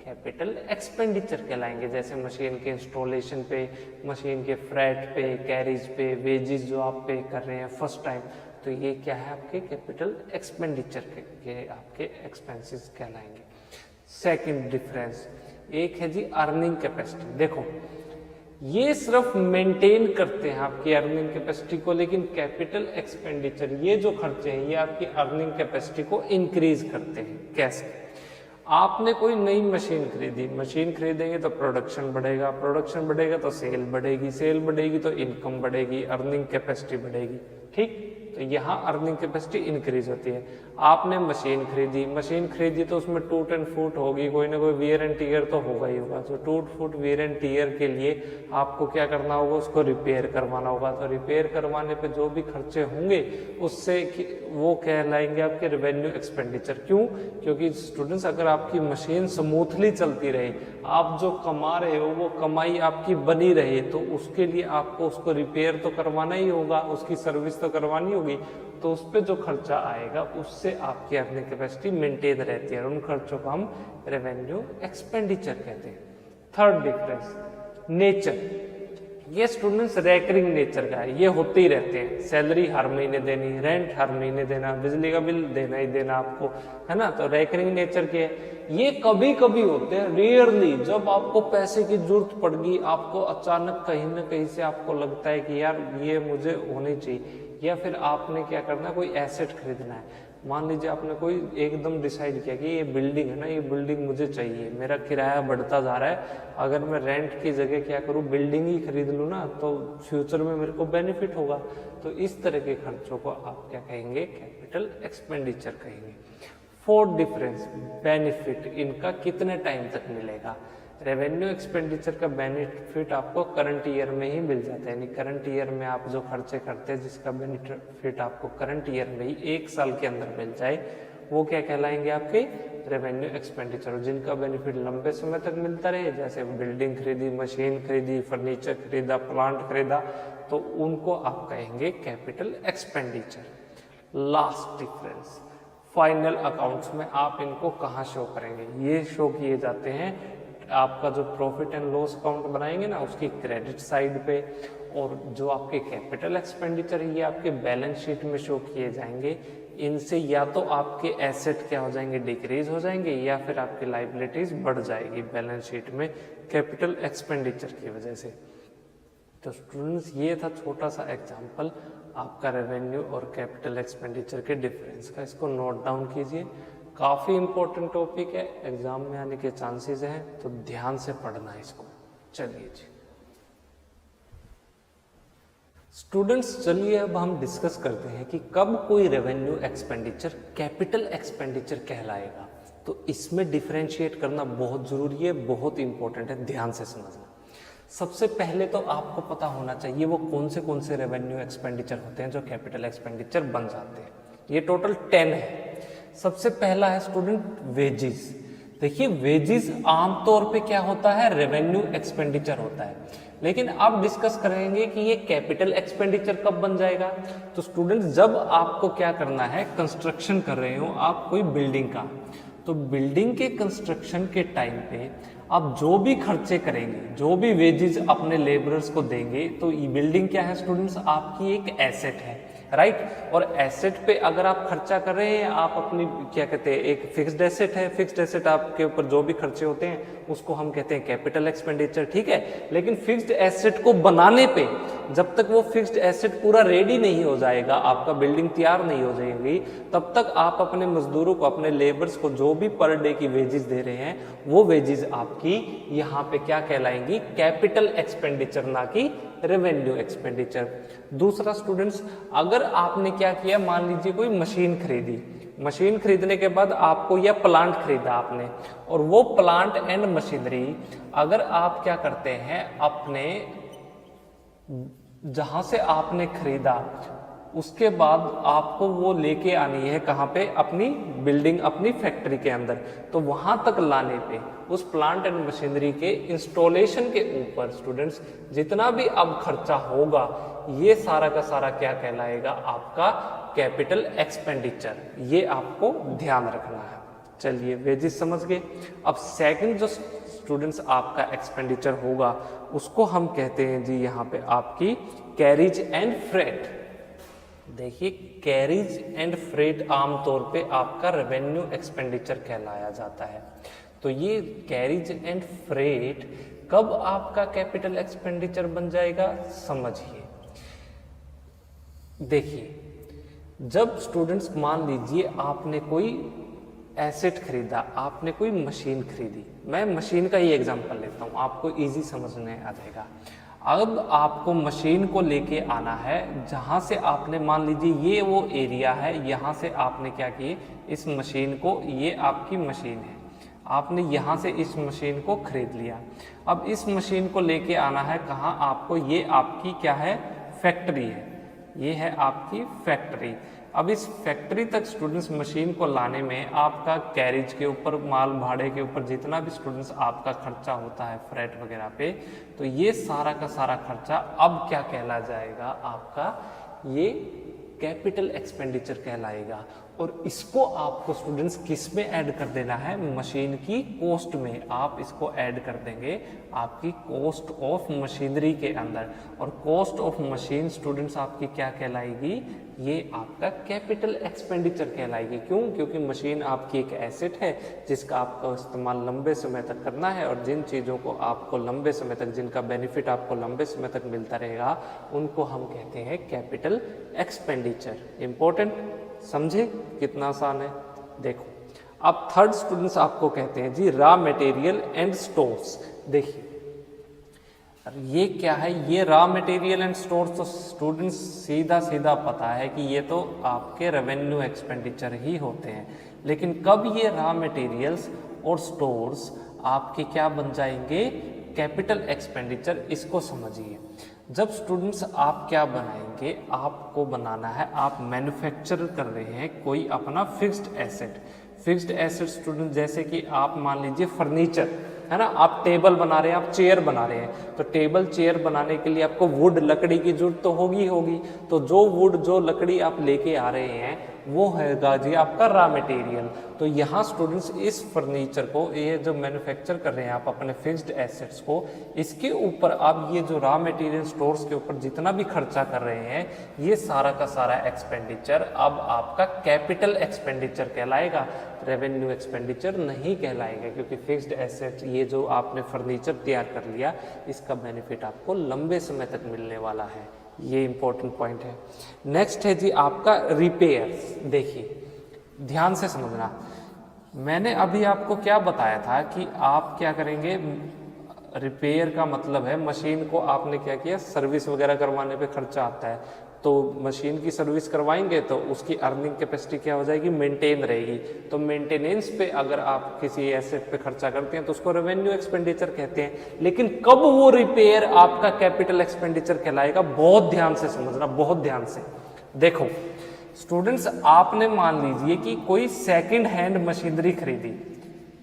कैपिटल एक्सपेंडिचर कहलाएंगे। जैसे मशीन के इंस्टॉलेशन पे, मशीन के फ्रेट पे, कैरिज पे, वेजेस जो आप पे कर रहे हैं फर्स्ट टाइम, तो ये क्या है, आपके कैपिटल एक्सपेंडिचर के आपके एक्सपेंसेस कहलाएंगे। सेकंड डिफरेंस एक है जी अर्निंग कैपेसिटी। देखो, ये सिर्फ मेंटेन करते हैं आपकी अर्निंग कैपेसिटी को, लेकिन कैपिटल एक्सपेंडिचर ये जो खर्चे हैं ये आपकी अर्निंग कैपेसिटी को इंक्रीज करते हैं। कैसे? आपने कोई नई मशीन खरीदी, मशीन खरीदेंगे तो प्रोडक्शन बढ़ेगा, प्रोडक्शन बढ़ेगा तो सेल बढ़ेगी, सेल बढ़ेगी तो इनकम बढ़ेगी, अर्निंग कैपेसिटी बढ़ेगी। ठीक, तो यहाँ अर्निंग कैपेसिटी इंक्रीज होती है। आपने मशीन खरीदी तो उसमें टूट एंड फूट होगी, कोई ना कोई वियर एंड टियर तो होगा ही होगा। तो टूट फूट वियर एंड टियर के लिए आपको क्या करना होगा, उसको रिपेयर करवाना होगा। तो रिपेयर करवाने पे जो भी खर्चे होंगे उससे वो कहलाएंगे आपके रेवेन्यू एक्सपेंडिचर। क्यों? क्योंकि स्टूडेंट्स, अगर आपकी मशीन स्मूथली चलती रहे, आप जो कमा रहे हो वो कमाई आपकी बनी रहे, तो उसके लिए आपको उसको रिपेयर तो करवाना ही होगा, उसकी सर्विस तो करवानी होगी। तो उस पर जो खर्चा आएगा उससे आपकी अर्निंग कैपेसिटी मेंटेन रहती है और उन खर्चों को हम रेवेन्यू एक्सपेंडिचर कहते हैं। Third difference, nature. ये स्टूडेंट्स रेकरिंग नेचर का है, ये होते ही रहते हैं। सैलरी हर महीने देनी, रेंट हर महीने देना, बिजली का बिल देना ही देना आपको, है ना। तो रेकरिंग नेचर के ये कभी कभी होते हैं, रेयरली, जब आपको पैसे की जरूरत पड़ गई, आपको अचानक कहीं ना कहीं से आपको लगता है कि यार ये मुझे होनी चाहिए, या फिर आपने क्या करना है, कोई एसेट खरीदना है। मान लीजिए आपने कोई एकदम डिसाइड किया कि ये बिल्डिंग है ना, ये बिल्डिंग मुझे चाहिए, मेरा किराया बढ़ता जा रहा है, अगर मैं रेंट की जगह क्या करूं, बिल्डिंग ही खरीद लूं ना, तो फ्यूचर में मेरे को बेनिफिट होगा। तो इस तरह के खर्चों को आप क्या कहेंगे, कैपिटल एक्सपेंडिचर कहेंगे। फोर्थ डिफरेंस, बेनिफिट, इनका कितने टाइम तक मिलेगा। रेवेन्यू एक्सपेंडिचर का बेनिफिट आपको करंट ईयर में ही मिल जाता है, यानी करंट ईयर में आप जो खर्चे करते हैं जिसका बेनिफिट आपको करंट ईयर में ही 1 साल के अंदर मिल जाए, वो क्या कहलाएंगे, आपके रेवेन्यू एक्सपेंडिचर। जिनका बेनिफिट लंबे समय तक मिलता रहे, जैसे बिल्डिंग खरीदी, मशीन खरीदी, फर्नीचर खरीदा, प्लांट खरीदा, तो उनको आप कहेंगे capital expenditure. Last difference, final accounts में आप इनको कहाँ शो करेंगे, ये शो किए जाते हैं आपका जो प्रॉफिट एंड लॉस अकाउंट बनाएंगे ना, उसकी क्रेडिट साइड पे, और जो आपके कैपिटल एक्सपेंडिचर है ये आपके बैलेंस शीट में शो किए जाएंगे। इनसे या तो आपके एसेट क्या हो जाएंगे, डिक्रीज हो जाएंगे, या फिर आपकी लाइबिलिटीज बढ़ जाएगी बैलेंस शीट में कैपिटल एक्सपेंडिचर की वजह से। तो स्टूडेंट्स ये था छोटा सा एग्जाम्पल आपका रेवेन्यू और कैपिटल एक्सपेंडिचर के डिफरेंस का, इसको नोट डाउन कीजिए। काफी इंपॉर्टेंट टॉपिक है, एग्जाम में आने के चांसेस हैं, तो ध्यान से पढ़ना है इसको। चलिए जी स्टूडेंट्स, चलिए अब हम डिस्कस करते हैं कि कब कोई रेवेन्यू एक्सपेंडिचर कैपिटल एक्सपेंडिचर कहलाएगा। तो इसमें डिफरेंशिएट करना बहुत जरूरी है, बहुत इंपॉर्टेंट है, ध्यान से समझना। सबसे पहले तो आपको पता होना चाहिए वो कौन से रेवेन्यू एक्सपेंडिचर होते हैं जो कैपिटल एक्सपेंडिचर बन जाते हैं। ये टोटल 10 है। सबसे पहला है स्टूडेंट वेजिस। देखिए वेजिस आमतौर पे क्या होता है, रेवेन्यू एक्सपेंडिचर होता है, लेकिन आप डिस्कस करेंगे कि ये कैपिटल एक्सपेंडिचर कब बन जाएगा। तो स्टूडेंट जब आपको क्या करना है, कंस्ट्रक्शन कर रहे हो आप कोई बिल्डिंग का, तो बिल्डिंग के कंस्ट्रक्शन के टाइम पे आप जो भी खर्चे करेंगे, जो भी वेजेस अपने लेबरर्स को देंगे, तो ये बिल्डिंग क्या है स्टूडेंट्स, आपकी एक एसेट है, राइट। और एसेट पे अगर आप खर्चा कर रहे हैं, आप अपनी क्या कहते हैं, एक फिक्स्ड एसेट है, फिक्स्ड एसेट आपके ऊपर जो भी खर्चे होते हैं उसको हम कहते हैं कैपिटल एक्सपेंडिचर, ठीक है। लेकिन फिक्स्ड एसेट को बनाने पे, जब तक वो फिक्स्ड एसेट पूरा रेडी नहीं हो जाएगा, आपका बिल्डिंग तैयार नहीं हो जाएगी, तब तक आप अपने मजदूरों को, अपने लेबर्स को जो भी पर डे की वेजेस दे रहे हैं, वो वेजेस आपकी यहाँ पे क्या कहलाएंगी, कैपिटल एक्सपेंडिचर, ना कि रेवेन्यू एक्सपेंडिचर। दूसरा स्टूडेंट्स, अगर आपने क्या किया, मान लीजिए कोई मशीन खरीदी, मशीन खरीदने के बाद आपको या प्लांट खरीदा आपने, और वो प्लांट एंड मशीनरी अगर आप क्या करते हैं, अपने जहां से आपने खरीदा उसके बाद आपको वो लेके आनी है कहाँ पे, अपनी बिल्डिंग, अपनी फैक्ट्री के अंदर। तो वहां तक लाने पे उस प्लांट एंड मशीनरी के इंस्टॉलेशन के ऊपर स्टूडेंट्स जितना भी अब खर्चा होगा, ये सारा का सारा क्या कहलाएगा, आपका कैपिटल एक्सपेंडिचर। ये आपको ध्यान रखना है। चलिए वेजेस समझ गए। अब सेकंड जो स्टूडेंट्स आपका एक्सपेंडिचर होगा उसको हम कहते हैं जी यहाँ पे आपकी कैरिज एंड फ्रेट। देखिए कैरिज एंड फ्रेट आमतौर पे आपका रेवेन्यू एक्सपेंडिचर कहलाया जाता है। तो ये कैरिज एंड फ्रेट कब आपका कैपिटल एक्सपेंडिचर बन जाएगा, समझिए। देखिए जब स्टूडेंट्स मान लीजिए आपने कोई एसेट खरीदा, आपने कोई मशीन खरीदी, मैं मशीन का ही एग्जांपल लेता हूं, आपको इजी समझने आ जाएगा। अब आपको मशीन को लेके आना है, जहां से आपने मान लीजिए ये वो एरिया है, यहां से आपने क्या किए, इस मशीन को, ये आपकी मशीन है, आपने यहां से इस मशीन को खरीद लिया। अब इस मशीन को लेके आना है कहाँ आपको, ये आपकी क्या है, फैक्ट्री है, ये है आपकी फैक्ट्री। अब इस फैक्ट्री तक स्टूडेंट्स मशीन को लाने में आपका कैरिज के ऊपर, माल भाड़े के ऊपर जितना भी स्टूडेंट्स आपका खर्चा होता है फ्रेट वगैरह पे, तो ये सारा का सारा खर्चा अब क्या कहला जाएगा, आपका ये कैपिटल एक्सपेंडिचर कहलाएगा। और इसको आपको स्टूडेंट्स किस में ऐड कर देना है, मशीन की कॉस्ट में आप इसको ऐड कर देंगे आपकी कॉस्ट ऑफ मशीनरी के अंदर। और कॉस्ट ऑफ मशीन स्टूडेंट्स आपकी क्या कहलाएगी, ये आपका कैपिटल एक्सपेंडिचर कहलाएगी। क्यों? क्योंकि मशीन आपकी एक एसेट है जिसका आपका इस्तेमाल लंबे समय तक करना है, और जिन चीज़ों को आपको लंबे समय तक, जिनका बेनिफिट आपको लंबे समय तक मिलता रहेगा, उनको हम कहते हैं कैपिटल एक्सपेंडिचर। इंपॉर्टेंट, समझे कितना आसान है। देखो अब थर्ड स्टूडेंट्स आपको कहते हैं जी रॉ मटेरियल एंड स्टोर्स। देखिए ये क्या है, ये रॉ मटेरियल एंड स्टोर्स तो स्टूडेंट्स सीधा सीधा पता है कि ये तो आपके रेवेन्यू एक्सपेंडिचर ही होते हैं। लेकिन कब ये रॉ मटेरियल्स और स्टोर्स आपके क्या बन जाएंगे, कैपिटल एक्सपेंडिचर। इसको समझिए, जब स्टूडेंट्स आप क्या बनाएंगे, आपको बनाना है, आप मैन्युफैक्चर कर रहे हैं कोई अपना fixed asset. Fixed asset student जैसे कि आप मान लीजिए फर्नीचर है ना, आप टेबल बना रहे हैं, आप चेयर बना रहे हैं, तो टेबल चेयर बनाने के लिए आपको वुड लकड़ी की जरूरत तो होगी। तो जो वुड, जो लकड़ी आप लेके आ रहे हैं वो हैगा जी आपका रॉ मटेरियल। तो यहाँ स्टूडेंट्स इस फर्नीचर को, ये जो मैन्युफैक्चर कर रहे हैं आप अपने फिक्स्ड एसेट्स को, इसके ऊपर आप ये जो रॉ मटेरियल स्टोर्स के ऊपर जितना भी खर्चा कर रहे हैं, ये सारा का सारा एक्सपेंडिचर अब आपका कैपिटल एक्सपेंडिचर कहलाएगा, रेवेन्यू एक्सपेंडिचर नहीं कहलाएगा। क्योंकि फिक्स्ड एसेट, ये जो आपने फर्नीचर तैयार कर लिया, इसका बेनिफिट आपको लंबे समय तक मिलने वाला है। ये इंपॉर्टेंट पॉइंट है। नेक्स्ट है जी आपका रिपेयर्स। देखिए ध्यान से समझना, मैंने अभी आपको क्या बताया था कि आप क्या करेंगे, रिपेयर का मतलब है मशीन को आपने क्या किया, सर्विस वगैरह करवाने पे खर्चा आता है, तो मशीन की सर्विस करवाएंगे तो उसकी अर्निंग कैपेसिटी क्या हो जाएगी, मेंटेन रहेगी। तो मेंटेनेंस पे अगर आप किसी एसेट पे खर्चा करते हैं तो उसको रेवेन्यू एक्सपेंडिचर कहते हैं। लेकिन कब वो रिपेयर आपका कैपिटल एक्सपेंडिचर कहलाएगा, बहुत ध्यान से समझना, बहुत ध्यान से। देखो स्टूडेंट्स, आपने मान लीजिए कि कोई सेकंड हैंड मशीनरी खरीदी,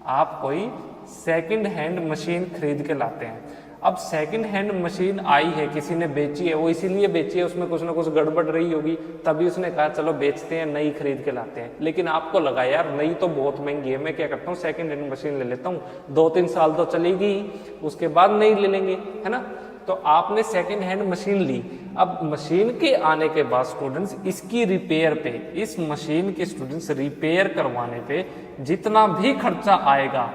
आप कोई सेकंड हैंड मशीन खरीद के लाते हैं। अब सेकंड हैंड मशीन आई है, किसी ने बेची है, वो इसीलिए बेची है, उसमें कुछ ना कुछ गड़बड़ रही होगी, तभी उसने कहा चलो बेचते हैं, नई खरीद के लाते हैं। लेकिन आपको लगा यार नई तो बहुत महंगी है, मैं क्या करता हूँ सेकंड हैंड मशीन ले लेता हूँ, 2-3 साल तो चलेगी ही, उसके बाद नई ले लेंगे, है ना। तो आपने सेकंड हैंड मशीन ली। अब मशीन के आने के बाद स्टूडेंट्स इसकी रिपेयर पे, इस मशीन के स्टूडेंट्स रिपेयर करवाने पे जितना भी खर्चा आएगा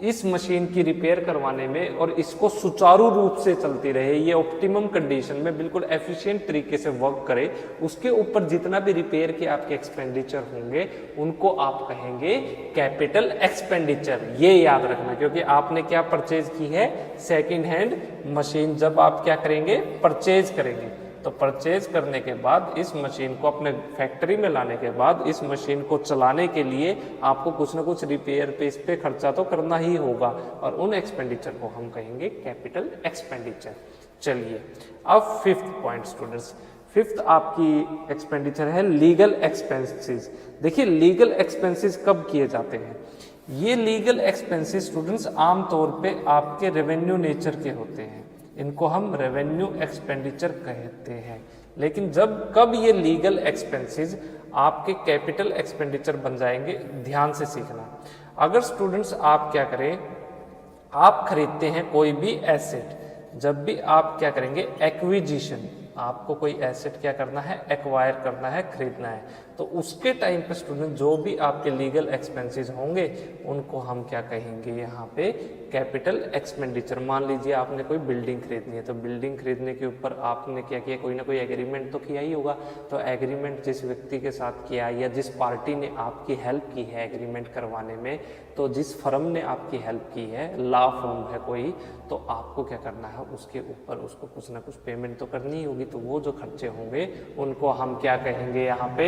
इस मशीन की रिपेयर करवाने में, और इसको सुचारू रूप से चलती रहे, ये ऑप्टिमम कंडीशन में बिल्कुल एफिशिएंट तरीके से वर्क करे, उसके ऊपर जितना भी रिपेयर के आपके एक्सपेंडिचर होंगे उनको आप कहेंगे कैपिटल एक्सपेंडिचर। ये याद रखना, क्योंकि आपने क्या परचेज की है, सेकंड हैंड मशीन। जब आप क्या करेंगे, परचेज करेंगे, तो परचेज करने के बाद इस मशीन को अपने फैक्ट्री में लाने के बाद इस मशीन को चलाने के लिए आपको कुछ ना कुछ रिपेयर पे, इस पे खर्चा तो करना ही होगा, और उन एक्सपेंडिचर को हम कहेंगे कैपिटल एक्सपेंडिचर। चलिए अब फिफ्थ पॉइंट स्टूडेंट्स, फिफ्थ आपकी एक्सपेंडिचर है लीगल एक्सपेंसेस। देखिए लीगल एक्सपेंसेस कब किए जाते हैं, ये लीगल एक्सपेंसेस स्टूडेंट्स आमतौर पे आपके रेवेन्यू नेचर के होते हैं, इनको हम रेवेन्यू एक्सपेंडिचर कहते हैं। लेकिन कब ये लीगल एक्सपेंसेस आपके कैपिटल एक्सपेंडिचर बन जाएंगे, ध्यान से सीखना। अगर स्टूडेंट्स आप क्या करें, आप खरीदते हैं कोई भी एसेट, जब भी आप क्या करेंगे एक्विजिशन, आपको कोई एसेट क्या करना है, एक्वायर करना है, खरीदना है, तो उसके टाइम पे स्टूडेंट जो भी आपके लीगल एक्सपेंसेस होंगे उनको हम क्या कहेंगे यहाँ पे, कैपिटल एक्सपेंडिचर। मान लीजिए आपने कोई बिल्डिंग खरीदनी है, तो बिल्डिंग खरीदने के ऊपर आपने क्या किया, कोई ना कोई एग्रीमेंट तो किया ही होगा। तो एग्रीमेंट जिस व्यक्ति के साथ किया या जिस पार्टी ने आपकी हेल्प की है एग्रीमेंट करवाने में, तो जिस फर्म ने आपकी हेल्प की है, लॉ फर्म है कोई, तो आपको क्या करना है, उसके ऊपर उसको कुछ ना कुछ पेमेंट तो करनी ही होगी। तो वो जो खर्चे होंगे उनको हम क्या कहेंगे यहाँ पे,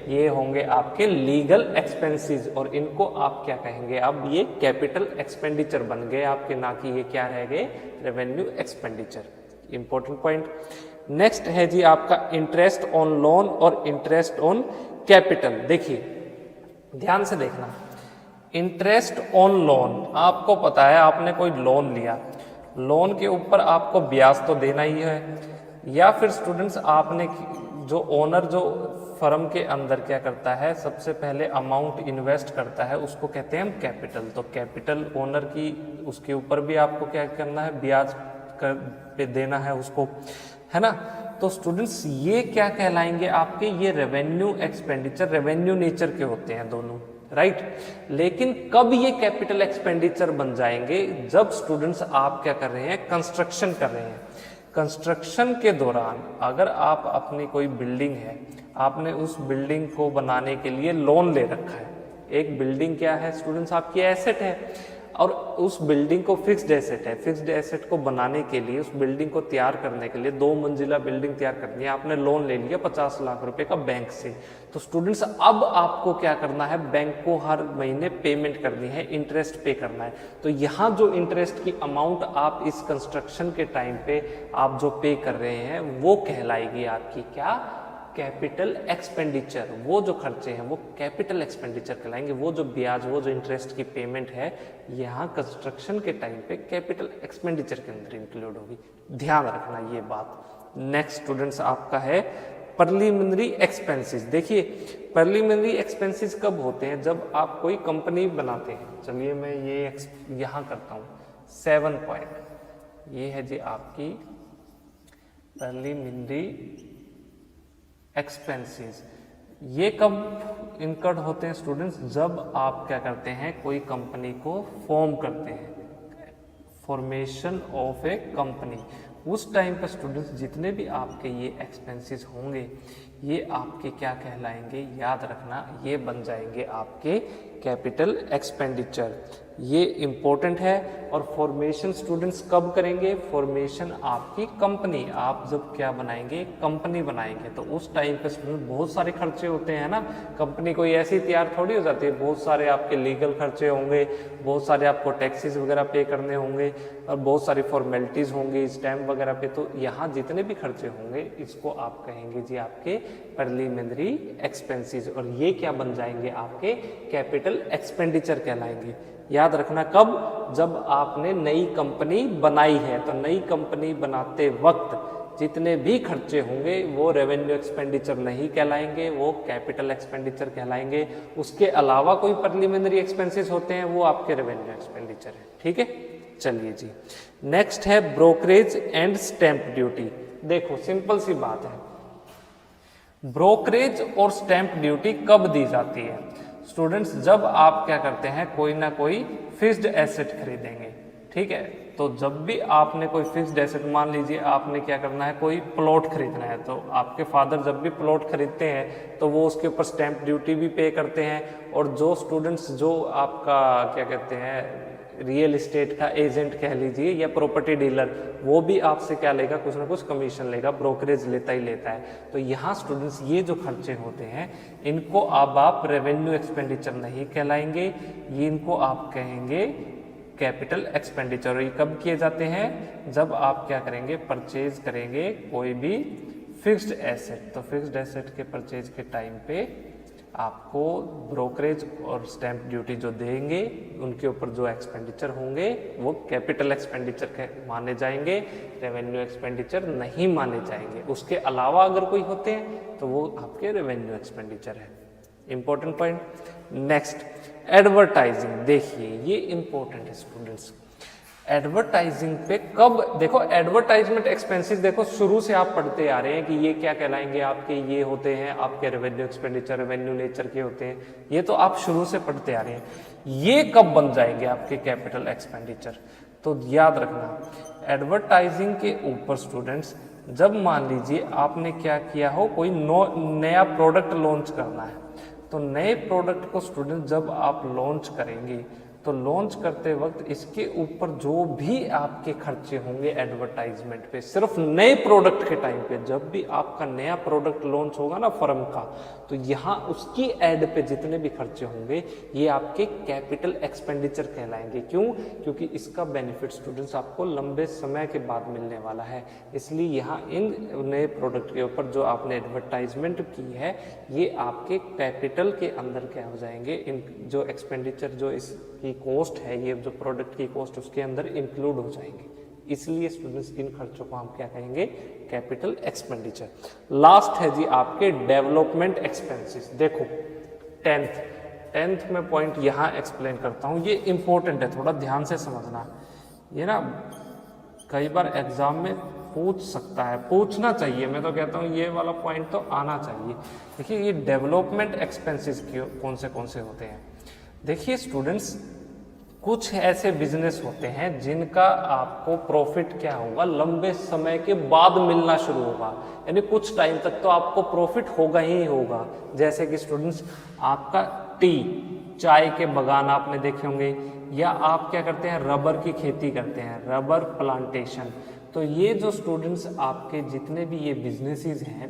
ये होंगे आपके लीगल एक्सपेंसेस, और इनको आप क्या कहेंगे, अब ये कैपिटल एक्सपेंडिचर बन गए आपके, ना कि ये क्या रह गए, revenue expenditure. Important point. Next है जी आपका इंटरेस्ट ऑन लोन और इंटरेस्ट ऑन कैपिटल। देखिए ध्यान से देखना, इंटरेस्ट ऑन लोन, आपको पता है आपने कोई लोन लिया, लोन के ऊपर आपको ब्याज तो देना ही है, या फिर स्टूडेंट्स आपने जो ओनर जो फर्म के अंदर क्या करता है, सबसे पहले अमाउंट इन्वेस्ट करता है, उसको कहते हैं हम कैपिटल। तो कैपिटल ओनर की उसके ऊपर भी आपको क्या करना है, ब्याज पे देना है उसको, है ना। तो स्टूडेंट्स ये क्या कहलाएंगे आपके, ये रेवेन्यू एक्सपेंडिचर, रेवेन्यू नेचर के होते हैं दोनों, राइट। लेकिन कब ये कैपिटल एक्सपेंडिचर बन जाएंगे, जब स्टूडेंट्स आप क्या कर रहे हैं, कंस्ट्रक्शन कर रहे हैं। कंस्ट्रक्शन के दौरान अगर आप अपनी कोई बिल्डिंग है, आपने उस बिल्डिंग को बनाने के लिए लोन ले रखा है। एक बिल्डिंग क्या है स्टूडेंट्स, आपकी एसेट है, और उस बिल्डिंग को फिक्स्ड एसेट है। फिक्स्ड एसेट को बनाने के लिए, उस बिल्डिंग को तैयार करने के लिए, 2 मंजिला बिल्डिंग तैयार करनी है, आपने लोन ले लिया 50 लाख रुपए का बैंक से। तो स्टूडेंट्स अब आपको क्या करना है, बैंक को हर महीने पेमेंट करनी है, इंटरेस्ट पे करना है। तो यहाँ जो इंटरेस्ट की अमाउंट आप इस कंस्ट्रक्शन के टाइम पे आप जो पे कर रहे हैं, वो कहलाएगी आपकी क्या, कैपिटल एक्सपेंडिचर। वो जो खर्चे हैं वो कैपिटल एक्सपेंडिचर कहलाएंगे। वो जो ब्याज, वो जो इंटरेस्ट की पेमेंट है, यहाँ कंस्ट्रक्शन के टाइम पे कैपिटल एक्सपेंडिचर के अंदर इंक्लूड होगी। ध्यान रखना ये बात। नेक्स्ट स्टूडेंट्स आपका है प्रीलिमिनरी एक्सपेंसेस। देखिए प्रीलिमिनरी एक्सपेंसेस कब होते हैं, जब आप कोई कंपनी बनाते हैं। चलिए मैं ये यहाँ करता हूँ 7 पॉइंट, ये है जी आपकी प्रीलिमिनरी एक्सपेंसेस। ये कब इनकर्ड होते हैं स्टूडेंट्स, जब आप क्या करते हैं, कोई कंपनी को फॉर्म करते हैं, फॉर्मेशन ऑफ ए कंपनी। उस टाइम पर स्टूडेंट्स जितने भी आपके ये एक्सपेंसेस होंगे, ये आपके क्या कहलाएंगे, याद रखना, ये बन जाएंगे आपके कैपिटल एक्सपेंडिचर। ये इंपॉर्टेंट है। और फॉर्मेशन स्टूडेंट्स कब करेंगे, फॉर्मेशन आपकी कंपनी, आप जब क्या बनाएंगे, कंपनी बनाएंगे, तो उस टाइम पे स्टूडेंट बहुत सारे खर्चे होते हैं ना। कंपनी कोई ऐसी तैयार थोड़ी हो जाती है, बहुत सारे आपके लीगल खर्चे होंगे, बहुत सारे आपको टैक्सेस वगैरह पे करने होंगे, और बहुत सारी फॉर्मेलिटीज होंगी स्टैम्प वगैरह पे। तो यहाँ जितने भी खर्चे होंगे, इसको आप कहेंगे जी आपके प्रीलिमिनरी एक्सपेंसेस, और ये क्या बन जाएंगे, आपके कैपिटल एक्सपेंडिचर कहलाएंगे। याद रखना कब, जब आपने नई कंपनी बनाई है। तो नई कंपनी बनाते वक्त जितने भी खर्चे होंगे वो रेवेन्यू एक्सपेंडिचर नहीं कहलाएंगे, वो कैपिटल एक्सपेंडिचर कहलाएंगे। उसके अलावा कोई प्रीलिमिनरी एक्सपेंसेस होते हैं, वो आपके रेवेन्यू एक्सपेंडिचर है। ठीक है, चलिए जी। नेक्स्ट है ब्रोकरेज एंड स्टैंप ड्यूटी। देखो सिंपल सी बात है, ब्रोकरेज और स्टैंप ड्यूटी कब दी जाती है स्टूडेंट्स, जब आप क्या करते हैं, कोई ना कोई फिक्स्ड एसेट खरीदेंगे। ठीक है, तो जब भी आपने कोई फिक्स्ड एसेट, मान लीजिए आपने क्या करना है, कोई प्लॉट खरीदना है, तो आपके फादर जब भी प्लॉट खरीदते हैं तो वो उसके ऊपर स्टैंप ड्यूटी भी पे करते हैं। और जो स्टूडेंट्स, जो आपका क्या कहते हैं, रियल एस्टेट का एजेंट कह लीजिए या प्रॉपर्टी डीलर, वो भी आपसे क्या लेगा, कुछ ना कुछ कमीशन लेगा, ब्रोकरेज लेता ही लेता है। तो यहाँ स्टूडेंट्स ये जो खर्चे होते हैं, इनको अब आप रेवेन्यू एक्सपेंडिचर नहीं कहलाएंगे, ये इनको आप कहेंगे कैपिटल एक्सपेंडिचर। ये कब किए जाते हैं, जब आप क्या करेंगे, परचेज करेंगे कोई भी फिक्स्ड एसेट। तो फिक्स्ड एसेट के परचेज के टाइम पे आपको ब्रोकरेज और स्टैंप ड्यूटी जो देंगे, उनके ऊपर जो एक्सपेंडिचर होंगे वो कैपिटल एक्सपेंडिचर माने जाएंगे, रेवेन्यू एक्सपेंडिचर नहीं माने जाएंगे। उसके अलावा अगर कोई होते हैं तो वो आपके रेवेन्यू एक्सपेंडिचर है। Important point. Next advertising. देखिए ये इंपॉर्टेंट है स्टूडेंट्स। एडवर्टाइजिंग पे कब, देखो एडवर्टाइजमेंट एक्सपेंसेस, देखो शुरू से आप पढ़ते आ रहे हैं कि ये क्या कहलाएंगे, आपके ये होते हैं आपके रेवेन्यू एक्सपेंडिचर, रेवेन्यू नेचर के होते हैं, ये तो आप शुरू से पढ़ते आ रहे हैं। ये कब बन जाएंगे आपके कैपिटल एक्सपेंडिचर, तो याद रखना एडवर्टाइजिंग के ऊपर स्टूडेंट्स, जब मान लीजिए आपने क्या किया हो, कोई नया प्रोडक्ट लॉन्च करना है, तो नए प्रोडक्ट को स्टूडेंट जब आप लॉन्च करेंगे, तो लॉन्च करते वक्त इसके ऊपर जो भी आपके खर्चे होंगे एडवर्टाइजमेंट पे, सिर्फ नए प्रोडक्ट के टाइम पे, जब भी आपका नया प्रोडक्ट लॉन्च होगा ना फर्म का, तो यहाँ उसकी एड पे जितने भी खर्चे होंगे ये आपके कैपिटल एक्सपेंडिचर कहलाएंगे। क्यों? क्योंकि इसका बेनिफिट स्टूडेंट्स आपको लंबे समय के बाद मिलने वाला है, इसलिए यहाँ इन नए प्रोडक्ट के ऊपर जो आपने एडवर्टाइजमेंट की है ये आपके कैपिटल के अंदर क्या हो जाएंगे, इन जो एक्सपेंडिचर, जो इसकी कॉस्ट है, ये जो प्रोडक्ट की कॉस्ट उसके अंदर इंक्लूड हो जाएंगे। इसलिए स्टूडेंट्स इन खर्चों को हम क्या कहेंगे, कैपिटल एक्सपेंडिचर। लास्ट है जी आपके डेवलपमेंट एक्सपेंसेस। देखो टेंथ में पॉइंट यहाँ एक्सप्लेन करता हूँ, ये इंपॉर्टेंट है, थोड़ा ध्यान से समझना। ये ना कई बार एग्जाम में पूछ सकता है, पूछना चाहिए, मैं तो कहता हूँ ये वाला पॉइंट तो आना चाहिए। देखिए ये डेवलपमेंट एक्सपेंसेस कौन से होते हैं। देखिए स्टूडेंट्स, कुछ ऐसे बिजनेस होते हैं जिनका आपको प्रॉफिट क्या होगा, लंबे समय के बाद मिलना शुरू होगा, यानी कुछ टाइम तक तो आपको प्रॉफिट होगा ही होगा। जैसे कि स्टूडेंट्स आपका चाय के बागान आपने देखे होंगे, या आप क्या करते हैं, रबर की खेती करते हैं, रबर प्लांटेशन। तो ये जो स्टूडेंट्स आपके जितने भी ये बिजनेसेस हैं,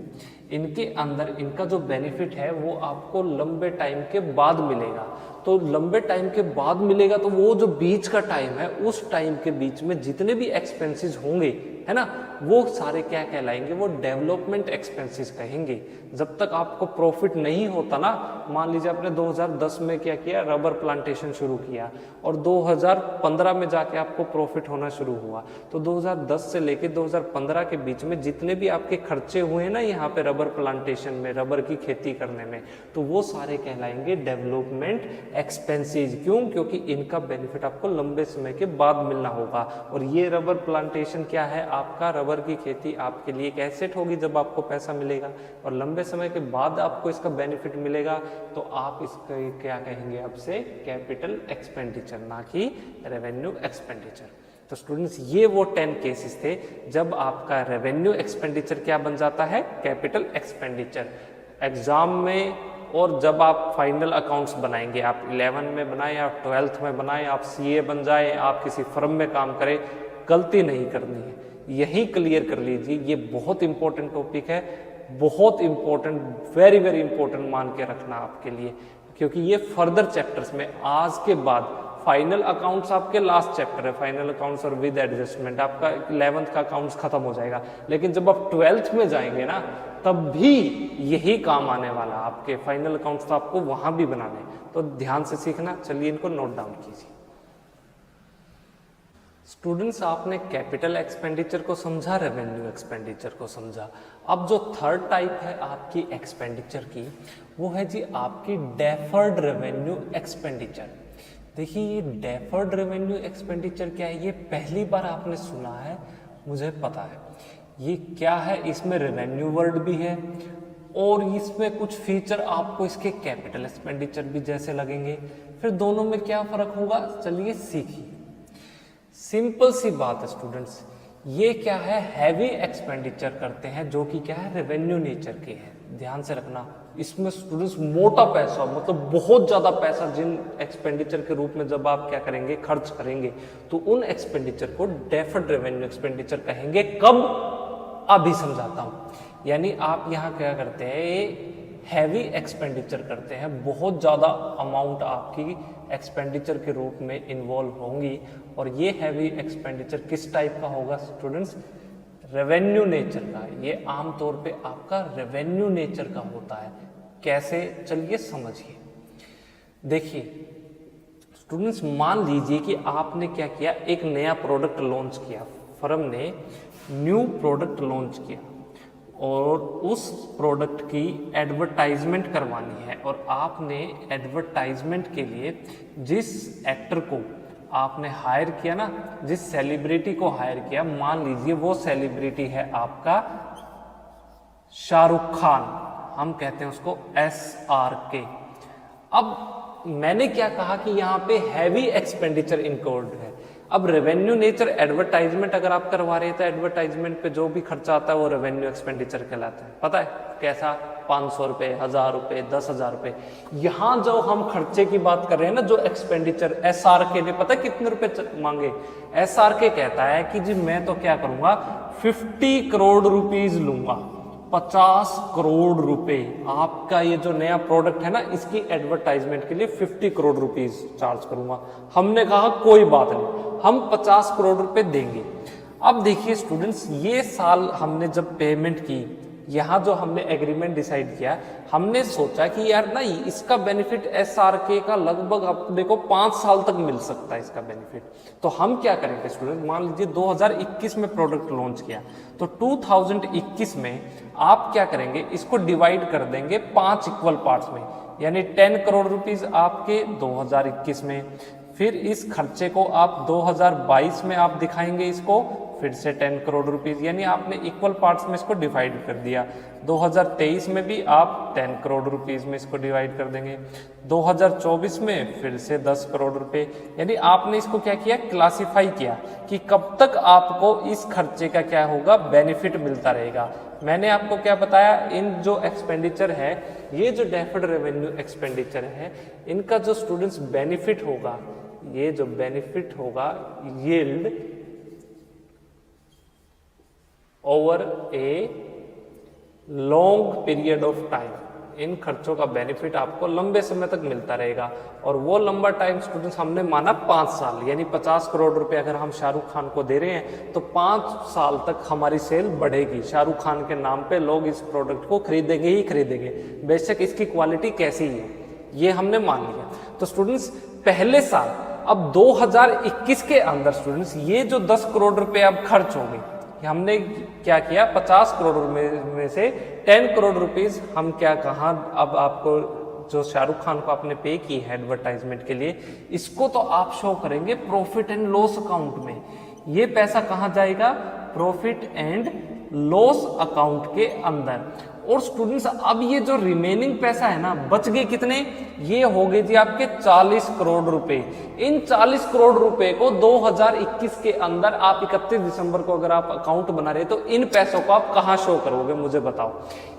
इनके अंदर इनका जो बेनिफिट है वो आपको लंबे टाइम के बाद मिलेगा। तो लंबे टाइम के बाद मिलेगा, तो वो जो बीच का टाइम है, उस टाइम के बीच में जितने भी एक्सपेंसेस होंगे, है ना, वो सारे क्या कहलाएंगे, वो डेवलपमेंट एक्सपेंसेस कहेंगे। जब तक आपको प्रॉफिट नहीं होता ना, मान लीजिए आपने 2010 में क्या किया, रबर प्लांटेशन शुरू किया, और 2015 में जाके आपको प्रॉफिट होना शुरू हुआ, तो 2010 से लेके 2015 के बीच में जितने भी आपके खर्चे हुए ना यहाँ पे रबर प्लांटेशन में, रबर की खेती करने में, तो वो सारे कहलाएंगे डेवलपमेंट एक्सपेंसेस। क्यों? क्योंकि इनका बेनिफिट आपको लंबे समय के बाद मिलना होगा। और ये रबर प्लांटेशन क्या है, आपका रबर की खेती आपके लिए एक एसेट होगी जब आपको पैसा मिलेगा, और लंबे समय के बाद आपको इसका बेनिफिट मिलेगा, तो आप इसका क्या कहेंगे, आपसे कैपिटल एक्सपेंडिचर, ना कि रेवेन्यू एक्सपेंडिचर। तो स्टूडेंट्स ये वो 10 केसेस थे जब आपका रेवेन्यू एक्सपेंडिचर क्या बन जाता है, कैपिटल एक्सपेंडिचर। एग्जाम में और जब आप फाइनल अकाउंट्स बनाएंगे, आप 11 में बनाएं, आप 12th में बनाएं, आप सीए बन जाए, आप किसी फर्म में काम करें, गलती नहीं करनी है, यही क्लियर कर लीजिए। ये बहुत इंपॉर्टेंट टॉपिक है, बहुत इंपॉर्टेंट, वेरी वेरी इंपॉर्टेंट मान के रखना आपके लिए, क्योंकि ये फर्दर चैप्टर्स में आज के बाद फाइनल अकाउंट्स आपके लास्ट चैप्टर है, फाइनल अकाउंट्स और विद एडजस्टमेंट, आपका 11th का अकाउंट्स खत्म हो जाएगा, लेकिन जब आप 12th में जाएंगे ना, तब भी यही काम आने वाला आपके फाइनल अकाउंट्स, तो आपको वहां भी बनाने, तो ध्यान से सीखना। चलिए इनको नोट डाउन कीजिए। स्टूडेंट्स आपने कैपिटल एक्सपेंडिचर को समझा, रेवेन्यू एक्सपेंडिचर को समझा। अब जो थर्ड टाइप है आपकी एक्सपेंडिचर की, वो है जी आपकी डेफर्ड रेवेन्यू एक्सपेंडिचर। देखिए ये डेफर्ड रेवेन्यू एक्सपेंडिचर क्या है, ये पहली बार आपने सुना है, मुझे पता है ये क्या है। इसमें रेवेन्यू वर्ड भी है और इसमें कुछ फीचर आपको इसके कैपिटल एक्सपेंडिचर भी जैसे लगेंगे। फिर दोनों में क्या फर्क होगा, चलिए सीखिए। सिंपल सी बात है स्टूडेंट्स, ये क्या है, हैवी एक्सपेंडिचर करते हैं जो कि क्या है, रेवेन्यू नेचर के हैं। ध्यान से रखना, इसमें स्टूडेंट्स मोटा पैसा, मतलब बहुत ज्यादा पैसा जिन एक्सपेंडिचर के रूप में जब आप क्या करेंगे, खर्च करेंगे, तो उन एक्सपेंडिचर को डेफर्ड रेवेन्यू एक्सपेंडिचर कहेंगे। कब, अभी समझाता हूं। यानी आप यहाँ क्या करते हैं, हैवी एक्सपेंडिचर करते हैं, बहुत ज्यादा अमाउंट आपकी एक्सपेंडिचर के रूप में इन्वॉल्व होंगी, और ये हैवी एक्सपेंडिचर किस टाइप का होगा स्टूडेंट्स, रेवेन्यू नेचर का। ये आमतौर पे आपका रेवेन्यू नेचर का होता है। कैसे, चलिए समझिए। देखिए स्टूडेंट्स, मान लीजिए कि आपने क्या किया, एक नया प्रोडक्ट लॉन्च किया, फर्म ने न्यू प्रोडक्ट लॉन्च किया, और उस प्रोडक्ट की एडवर्टाइजमेंट करवानी है, और आपने एडवर्टाइजमेंट के लिए जिस एक्टर को आपने हायर किया ना, जिस सेलिब्रिटी को हायर किया, मान लीजिए वो सेलिब्रिटी है आपका शाहरुख खान, हम कहते हैं उसको SRK। अब मैंने क्या कहा कि यहाँ पे हैवी एक्सपेंडिचर इनकर्ड है। अब रेवेन्यू नेचर एडवर्टाइजमेंट अगर आप करवा रहे हैं, तो एडवर्टाइजमेंट पे जो भी खर्चा आता है वो रेवेन्यू एक्सपेंडिचर कहलाता है। पता है कैसा, 500 रुपये, 1000 रुपये, 10,000 रुपये। यहाँ जो हम खर्चे की बात कर रहे हैं ना, जो एक्सपेंडिचर, SRK ने पता है कितने रुपए मांगे। SRK कहता है कि जी मैं तो क्या करूंगा, 50 करोड़ रुपीज लूंगा, 50 करोड़ रुपए। आपका ये जो नया प्रोडक्ट है ना, इसकी एडवर्टाइजमेंट के लिए 50 करोड़ रुपीज चार्ज करूंगा। हमने कहा कोई बात नहीं, हम 50 करोड़ रुपए देंगे। अब देखिए स्टूडेंट्स, ये साल हमने जब पेमेंट की, यहाँ जो हमने एग्रीमेंट डिसाइड किया, हमने सोचा कि यार ना इसका बेनिफिट SRK का लगभग अपने को 5 साल तक मिल सकता है इसका बेनिफिट। तो हम क्या करेंगे स्टूडेंट, मान लीजिए 2021 में प्रोडक्ट लॉन्च किया, तो 2021 में आप क्या करेंगे, इसको डिवाइड कर देंगे 5 इक्वल पार्ट्स में, यानी 10 करोड़ रुपीज आपके 2021 में, फिर इस खर्चे को आप 2022 में आप दिखाएंगे इसको फिर से 10 करोड़ रुपीज, यानी आपने इक्वल पार्ट्स में इसको डिवाइड कर दिया। 2023 में भी आप 10 करोड़ रुपीज में इसको डिवाइड कर देंगे, 2024 में फिर से 10 करोड़ रुपए, यानी आपने इसको क्या किया, क्लासिफाई किया कि कब तक आपको इस खर्चे का क्या होगा, बेनिफिट मिलता रहेगा। मैंने आपको क्या बताया, इन जो एक्सपेंडिचर है, ये जो डेफर्ड रेवेन्यू एक्सपेंडिचर है, इनका जो स्टूडेंट्स बेनिफिट होगा, ये जो बेनिफिट होगा yield over a long period of time, इन खर्चों का बेनिफिट आपको लंबे समय तक मिलता रहेगा। और वो लंबा टाइम स्टूडेंट्स हमने माना 5 साल, यानी 50 करोड़ रुपए अगर हम शाहरुख खान को दे रहे हैं तो 5 साल तक हमारी सेल बढ़ेगी। शाहरुख खान के नाम पे लोग इस प्रोडक्ट को खरीदेंगे ही खरीदेंगे, बेशक इसकी क्वालिटी कैसी ही हो, ये हमने मान लिया। तो स्टूडेंट्स पहले साल, अब 2021 के अंदर स्टूडेंट्स ये जो 10 करोड़ रुपए अब खर्च होंगे, हमने क्या किया, 50 करोड़ में से 10 करोड़ रुपीस हम क्या कहा, अब आपको जो शाहरुख खान को आपने पे की है एडवर्टाइजमेंट के लिए, इसको तो आप शो करेंगे प्रॉफिट एंड लॉस अकाउंट में। ये पैसा कहाँ जाएगा, प्रॉफिट एंड लॉस अकाउंट के अंदर। और स्टूडेंट्स अब ये जो रिमेनिंग पैसा है ना, बच गए कितने, ये हो गए जी आपके 40 करोड़ रुपए। इन 40 करोड़ रुपए को 2021 के अंदर आप 31 दिसंबर को अगर आप अकाउंट बना रहे तो इन पैसों को आप कहां शो करोगे, मुझे बताओ।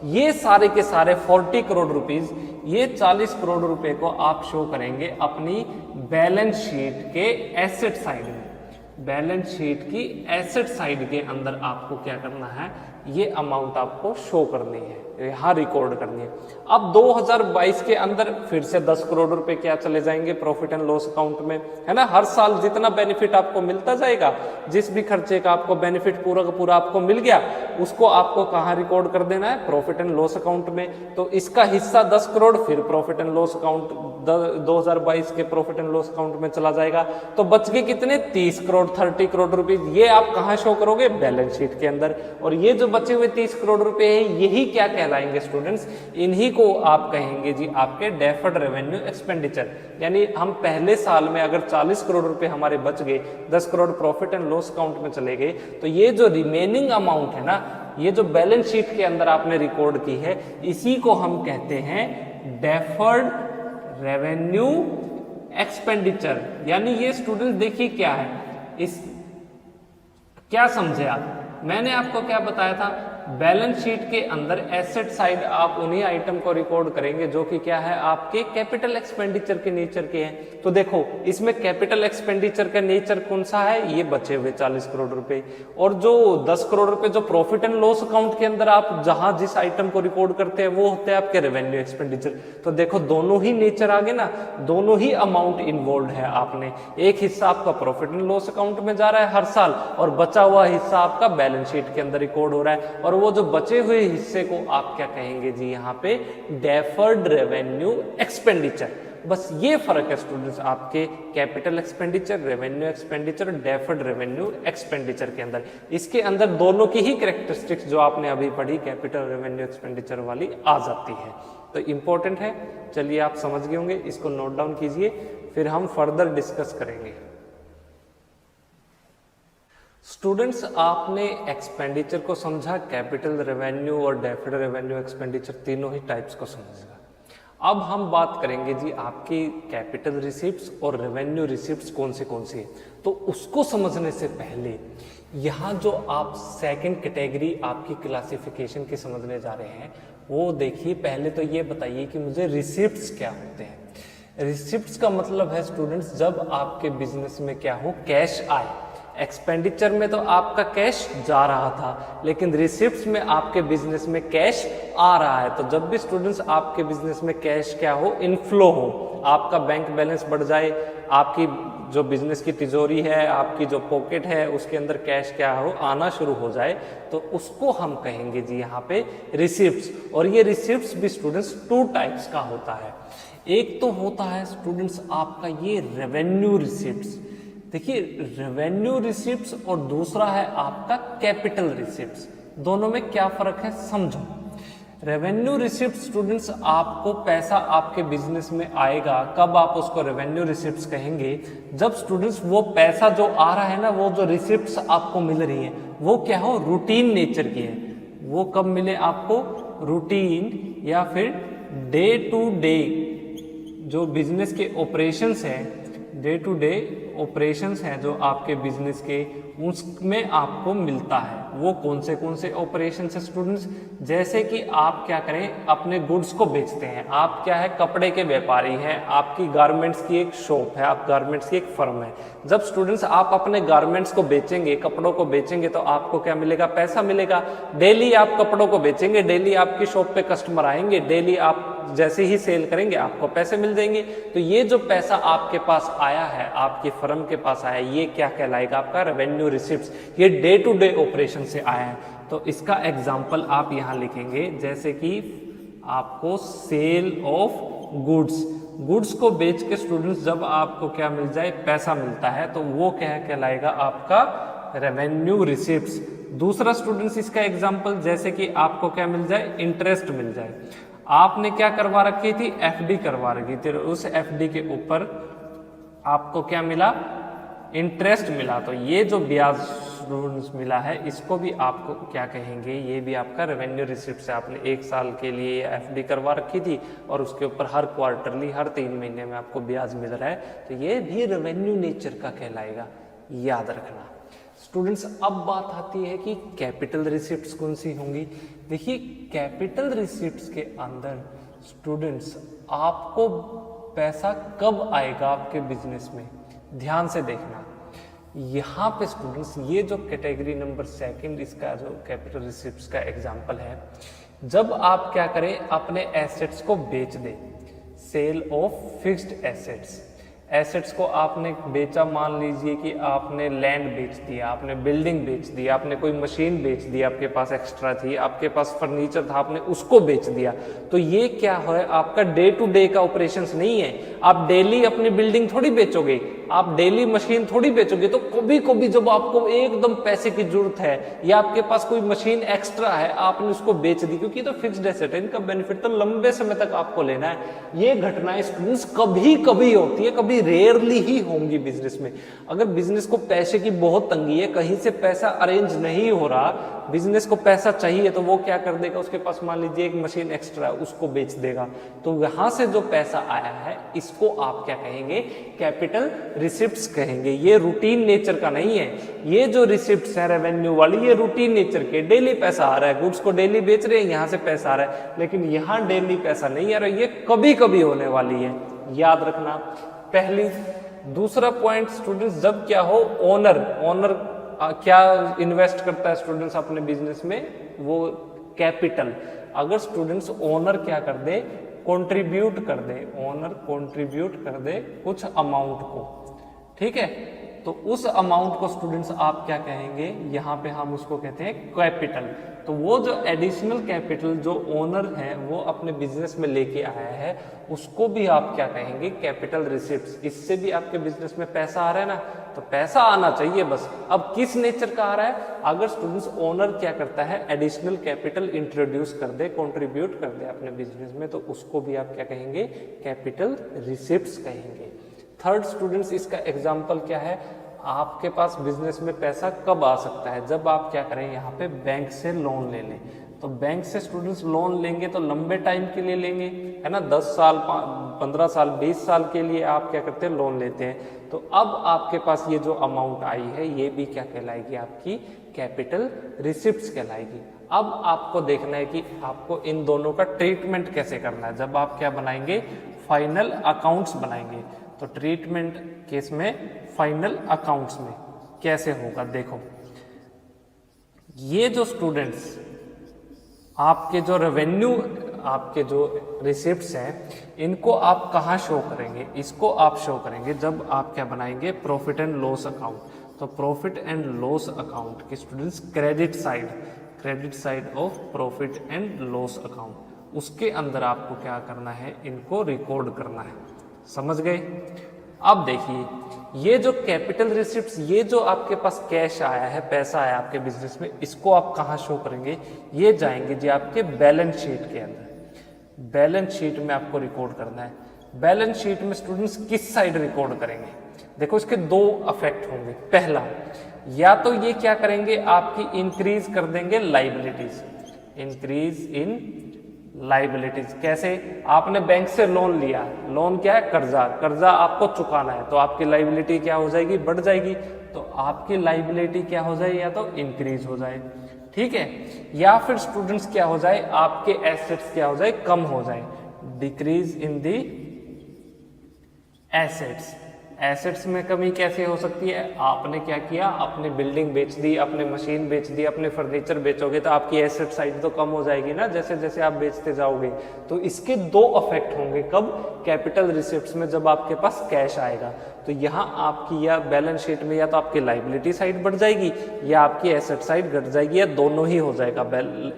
ये सारे के सारे 40 करोड़ रुपीज, ये 40 करोड़ रुपए को आप शो करेंगे अपनी बैलेंस शीट के एसेट साइड में। बैलेंस शीट की एसेट साइड के अंदर आपको क्या करना है, ये अमाउंट आपको शो करनी है, यहाँ रिकॉर्ड करनी है। अब 2022 के अंदर फिर से 10 करोड़ रुपए क्या चले जाएंगे प्रॉफिट एंड लॉस अकाउंट में, है ना। हर साल जितना बेनिफिट आपको मिलता जाएगा, जिस भी खर्चे का आपको बेनिफिट पूरा का पूरा आपको मिल गया, उसको आपको कहाँ रिकॉर्ड कर देना है, प्रॉफिट एंड लॉस अकाउंट में। तो इसका हिस्सा 10 करोड़ फिर प्रॉफिट एंड लॉस अकाउंट 2022 के प्रॉफिट एंड लॉस अकाउंट में चला जाएगा। तो बच गए कितने, 30 करोड़ 30 करोड़ रुपीज, ये आप कहाँ शो करोगे, बैलेंस शीट के अंदर। और ये जो बचे हुए 30 करोड़ रुपए हैं, यही क्या कहलाएंगे स्टूडेंट्स, इन्हीं को आप कहेंगे जी आपके डेफर्ड रेवेन्यू एक्सपेंडिचर। यानी हम पहले साल में अगर 40 करोड़ रुपए हमारे बच गए, 10 crore profit and loss account में चले गए, तो ये जो रिमेनिंग अमाउंट है ना, ये जो बैलेंस शीट के अंदर आपने रिकॉर्ड की है, इसी को हम कहते हैं डेफर्ड रेवेन्यू एक्सपेंडिचर। यानी ये स्टूडेंट देखिए क्या है, इस क्या समझे आप, मैंने आपको क्या बताया था, बैलेंस शीट के अंदर एसेट साइड आप उन्हीं आइटम को रिकॉर्ड करेंगे जो कि क्या है, आपके कैपिटल एक्सपेंडिचर के नेचर के हैं। तो देखो इसमें कैपिटल एक्सपेंडिचर का नेचर कौन सा है, ये बचे हुए 40 करोड़ रुपए, और जो 10 करोड़ रुपए जो प्रॉफिट एंड लॉस अकाउंट के अंदर आप जहां जिस आइटम को रिकॉर्ड करते हैं, वो होते हैं आपके रेवेन्यू एक्सपेंडिचर। तो देखो दोनों ही नेचर आगे ना, दोनों ही अमाउंट इन्वॉल्व है। आपने एक हिस्सा आपका प्रॉफिट एंड लॉस अकाउंट में जा रहा है हर साल, और बचा हुआ हिस्सा आपका बैलेंस शीट के अंदर रिकॉर्ड हो रहा है, और वो जो बचे हुए हिस्से को आप क्या कहेंगे जी, यहाँ पे डेफर्ड रेवेन्यू एक्सपेंडिचर। बस ये फर्क है स्टूडेंट्स आपके capital expenditure, revenue expenditure, deferred revenue expenditure के अंदर। इसके अंदर दोनों की ही कैरेक्टरिस्टिक्स जो आपने अभी पढ़ी कैपिटल रेवेन्यू एक्सपेंडिचर वाली आ जाती है। तो इंपॉर्टेंट है, चलिए आप समझ गए होंगे, इसको नोट डाउन कीजिए, फिर हम फर्दर डिस्कस करेंगे। स्टूडेंट्स आपने एक्सपेंडिचर को समझा, कैपिटल रेवेन्यू और डेफर्ड रेवेन्यू एक्सपेंडिचर तीनों ही टाइप्स को समझेगा। अब हम बात करेंगे जी आपकी कैपिटल रिसिप्ट्स और रेवेन्यू रिसिप्ट्स कौन सी है। तो उसको समझने से पहले यहाँ जो आप सेकंड कैटेगरी आपकी क्लासिफिकेशन की समझने जा रहे हैं, वो देखिए। पहले तो ये बताइए कि मुझे रिसिप्ट्स क्या होते हैं। रिसिप्ट्स का मतलब है स्टूडेंट्स, जब आपके बिजनेस में क्या हो, कैश आए, एक्सपेंडिचर में तो आपका कैश जा रहा था, लेकिन रिसिप्ट्स में आपके बिजनेस में कैश आ रहा है। तो जब भी स्टूडेंट्स आपके बिजनेस में कैश क्या हो, इनफ्लो हो, आपका बैंक बैलेंस बढ़ जाए, आपकी जो बिजनेस की तिजोरी है, आपकी जो पॉकेट है, उसके अंदर कैश क्या हो, आना शुरू हो जाए, तो उसको हम कहेंगे जी यहाँ पे रिसिप्ट्स। और ये रिसिप्ट्स भी स्टूडेंट्स 2 टाइप्स का होता है। एक तो होता है स्टूडेंट्स आपका ये रेवेन्यू रिसिप्ट्स, देखिए रेवेन्यू रिसिप्ट्स, और दूसरा है आपका कैपिटल रिसिप्ट्स। दोनों में क्या फर्क है समझो। रेवेन्यू रिसिप्ट स्टूडेंट्स, आपको पैसा आपके बिजनेस में आएगा, कब आप उसको रेवेन्यू रिसिप्ट्स कहेंगे, जब स्टूडेंट्स वो पैसा जो आ रहा है ना, वो जो रिसिप्ट्स आपको मिल रही है वो क्या हो, रूटीन नेचर की है। वो कब मिले आपको, रूटीन या फिर डे टू डे जो बिजनेस के ऑपरेशंस हैं, डे टू डे ऑपरेशंस हैं जो आपके बिजनेस के, उसमें आपको मिलता है। वो कौन से ऑपरेशंस है स्टूडेंट्स, जैसे कि आप क्या करें, अपने गुड्स को बेचते हैं, आप क्या है कपड़े के व्यापारी हैं, आपकी गारमेंट्स की एक शॉप है, आप गारमेंट्स की एक फर्म है। जब स्टूडेंट्स आप अपने गारमेंट्स को बेचेंगे, कपड़ों को बेचेंगे, तो आपको क्या मिलेगा, पैसा मिलेगा। डेली आप कपड़ों को बेचेंगे, डेली आपकी शॉप पे कस्टमर आएंगे, डेली आप जैसे ही सेल करेंगे आपको पैसे मिल जाएंगे। तो ये जो पैसा आपके पास आया है, आपकी फर्म के पास आया, ये क्या कहलाएगा, आपका रेवेन्यू रिसिप्ट्स। ये डे टू डे ऑपरेशन से आया है। तो इसका एग्जांपल आप यहां लिखेंगे, जैसे कि आपको सेल ऑफ गुड्स, गुड्स को बेच के स्टूडेंट्स जब आपको क्या मिल जाए, पैसा मिलता है, तो वो क्या कहलाएगा, आपका रेवेन्यू रिसिप्ट्स। दूसरा स्टूडेंट्स इसका एग्जांपल, जैसे कि आपको क्या मिल जाए, इंटरेस्ट मिल जाए। आपने क्या करवा रखी थी, एफडी करवा रखी थी, उस एफडी के ऊपर आपको क्या मिला, इंटरेस्ट मिला। तो ये जो ब्याज स्टूडेंट्स मिला है, इसको भी आपको क्या कहेंगे, ये भी आपका रेवेन्यू रिसिप्ट से, आपने 1 साल के लिए एफडी करवा रखी थी और उसके ऊपर हर क्वार्टरली, हर 3 महीने में आपको ब्याज मिल रहा है, तो ये भी रेवेन्यू नेचर का कहलाएगा, याद रखना स्टूडेंट्स। अब बात आती है कि कैपिटल रिसिप्ट्स कौन सी होंगी। देखिए कैपिटल रिसिप्ट्स के अंदर स्टूडेंट्स आपको पैसा कब आएगा आपके बिजनेस में, ध्यान से देखना। यहाँ पे स्टूडेंट्स ये जो कैटेगरी नंबर 2 इसका जो कैपिटल रिसिप्ट्स का एग्जांपल है, जब आप क्या करें, अपने एसेट्स को बेच दें, sale of fixed assets. Assets को आपने बेचा, मान लीजिए कि आपने लैंड बेच दिया, आपने बिल्डिंग बेच दिया, आपने कोई मशीन बेच दी, आपके पास एक्स्ट्रा थी, आपके पास फर्नीचर था, आपने उसको बेच दिया। तो ये क्या है, आपका डे टू डे का ऑपरेशंस नहीं है। आप डेली अपनी बिल्डिंग थोड़ी बेचोगे, आप डेली मशीन थोड़ी बेचोगे। तो कभी कभी जब आपको एकदम पैसे की जरूरत है या आपके पास कोई मशीन एक्स्ट्रा है, आपने उसको बेच दी, क्योंकि तो फिक्स्ड एसेट है, इनका बेनिफिट तो लंबे समय तक आपको लेना है। ये घटनाएं स्टूडेंट्स कभी कभी होती है, कभी रेयरली ही होंगी बिजनेस में। अगर बिजनेस को पैसे की बहुत तंगी है, कहीं से पैसा अरेंज नहीं हो रहा, बिजनेस को पैसा चाहिए, तो वो क्या कर देगा, उसके पास मान लीजिए एक मशीन एक्स्ट्रा है, उसको बेच देगा। तो यहां से जो पैसा आया है, इसको आप क्या कहेंगे, कैपिटल रिसिप्ट्स कहेंगे। ये रूटीन नेचर का नहीं है। ये जो रिसिप्ट्स है रेवेन्यू वाली, ये रूटीन नेचर के, डेली पैसा आ रहा है, गुड्स को डेली बेच रहे हैं, यहां से पैसा आ रहा है। लेकिन यहां डेली पैसा नहीं आ रहा, ये कभी कभी होने वाली है, याद रखना पहली। दूसरा पॉइंट स्टूडेंट्स, जब क्या हो, ओनर क्या इन्वेस्ट करता है स्टूडेंट्स अपने बिजनेस में, वो कैपिटल। अगर स्टूडेंट्स ओनर क्या कर दे, कंट्रीब्यूट कर दे, ओनर कंट्रीब्यूट कर दे कुछ अमाउंट को, ठीक है, तो उस अमाउंट को स्टूडेंट्स आप क्या कहेंगे, यहाँ पे हम उसको कहते हैं कैपिटल। तो वो जो एडिशनल कैपिटल जो ओनर है वो अपने बिजनेस में लेके आया है, उसको भी आप क्या कहेंगे, कैपिटल रिसिप्ट्स। इससे भी आपके बिजनेस में पैसा आ रहा है ना, तो पैसा आना चाहिए बस। अब किस नेचर का आ रहा है, अगर स्टूडेंट्स ओनर क्या करता है, एडिशनल कैपिटल इंट्रोड्यूस कर दे, कंट्रीब्यूट कर दे अपने बिजनेस में, तो उसको भी आप क्या कहेंगे, कैपिटल रिसिप्ट्स कहेंगे। थर्ड स्टूडेंट्स, इसका एग्जाम्पल क्या है, आपके पास बिजनेस में पैसा कब आ सकता है, जब आप क्या करें, यहाँ पे बैंक से लोन ले लें। तो बैंक से स्टूडेंट्स लोन लेंगे तो लंबे टाइम के लिए लेंगे, है ना, 10 साल 15 साल 20 साल के लिए आप क्या करते हैं, लोन लेते हैं। तो अब आपके पास ये जो अमाउंट आई है, ये भी क्या कहलाएगी, आपकी कैपिटल रिसिप्ट्स कहलाएगी। अब आपको देखना है कि आपको इन दोनों का ट्रीटमेंट कैसे करना है। जब आप क्या बनाएंगे, फाइनल अकाउंट्स बनाएंगे, तो ट्रीटमेंट केस में फाइनल अकाउंट्स में कैसे होगा देखो, ये जो स्टूडेंट्स आपके जो रेवेन्यू, आपके जो रिसिप्ट्स हैं, इनको आप कहाँ शो करेंगे? इसको आप शो करेंगे जब आप क्या बनाएंगे, प्रॉफिट एंड लॉस अकाउंट। तो प्रॉफिट एंड लॉस अकाउंट की students credit side of profit and loss account, उसके अंदर आपको क्या करना है, इनको रिकॉर्ड करना है। समझ गए? अब देखिए, ये जो कैपिटल रिसिप्ट्स, ये जो आपके पास कैश आया है, पैसा आया आपके बिजनेस में, इसको आप कहाँ शो करेंगे? ये जाएंगे जी आपके बैलेंस शीट के अंदर। बैलेंस शीट में आपको रिकॉर्ड करना है। बैलेंस शीट में स्टूडेंट्स किस साइड रिकॉर्ड करेंगे? देखो, इसके दो इफेक्ट होंगे। पहला, या तो ये क्या करेंगे, आपकी इंक्रीज कर देंगे लाइबिलिटीज, इंक्रीज इन लाइबिलिटीज। कैसे? आपने बैंक से लोन लिया, लोन क्या है, कर्जा आपको चुकाना है, तो आपकी लाइबिलिटी क्या हो जाएगी, बढ़ जाएगी। तो आपकी लाइबिलिटी क्या हो जाए, या तो इंक्रीज हो जाए, ठीक है। या फिर स्टूडेंट्स क्या हो जाए, आपके एसेट्स क्या हो जाए, कम हो जाए, decrease in the assets. Assets में कमी कैसे हो सकती है? आपने क्या किया, अपनी बिल्डिंग बेच दी, अपने मशीन बेच दी, अपने फर्नीचर बेचोगे तो आपकी एसेट साइड तो कम हो जाएगी ना, जैसे जैसे आप बेचते जाओगे। तो इसके दो इफेक्ट होंगे। कब? कैपिटल रिसिप्ट्स में, जब आपके पास कैश आएगा। तो यहाँ आपकी या बैलेंस शीट में या तो आपकी लाइबिलिटी साइड बढ़ जाएगी या आपकी एसेट साइड घट जाएगी, या दोनों ही हो जाएगा।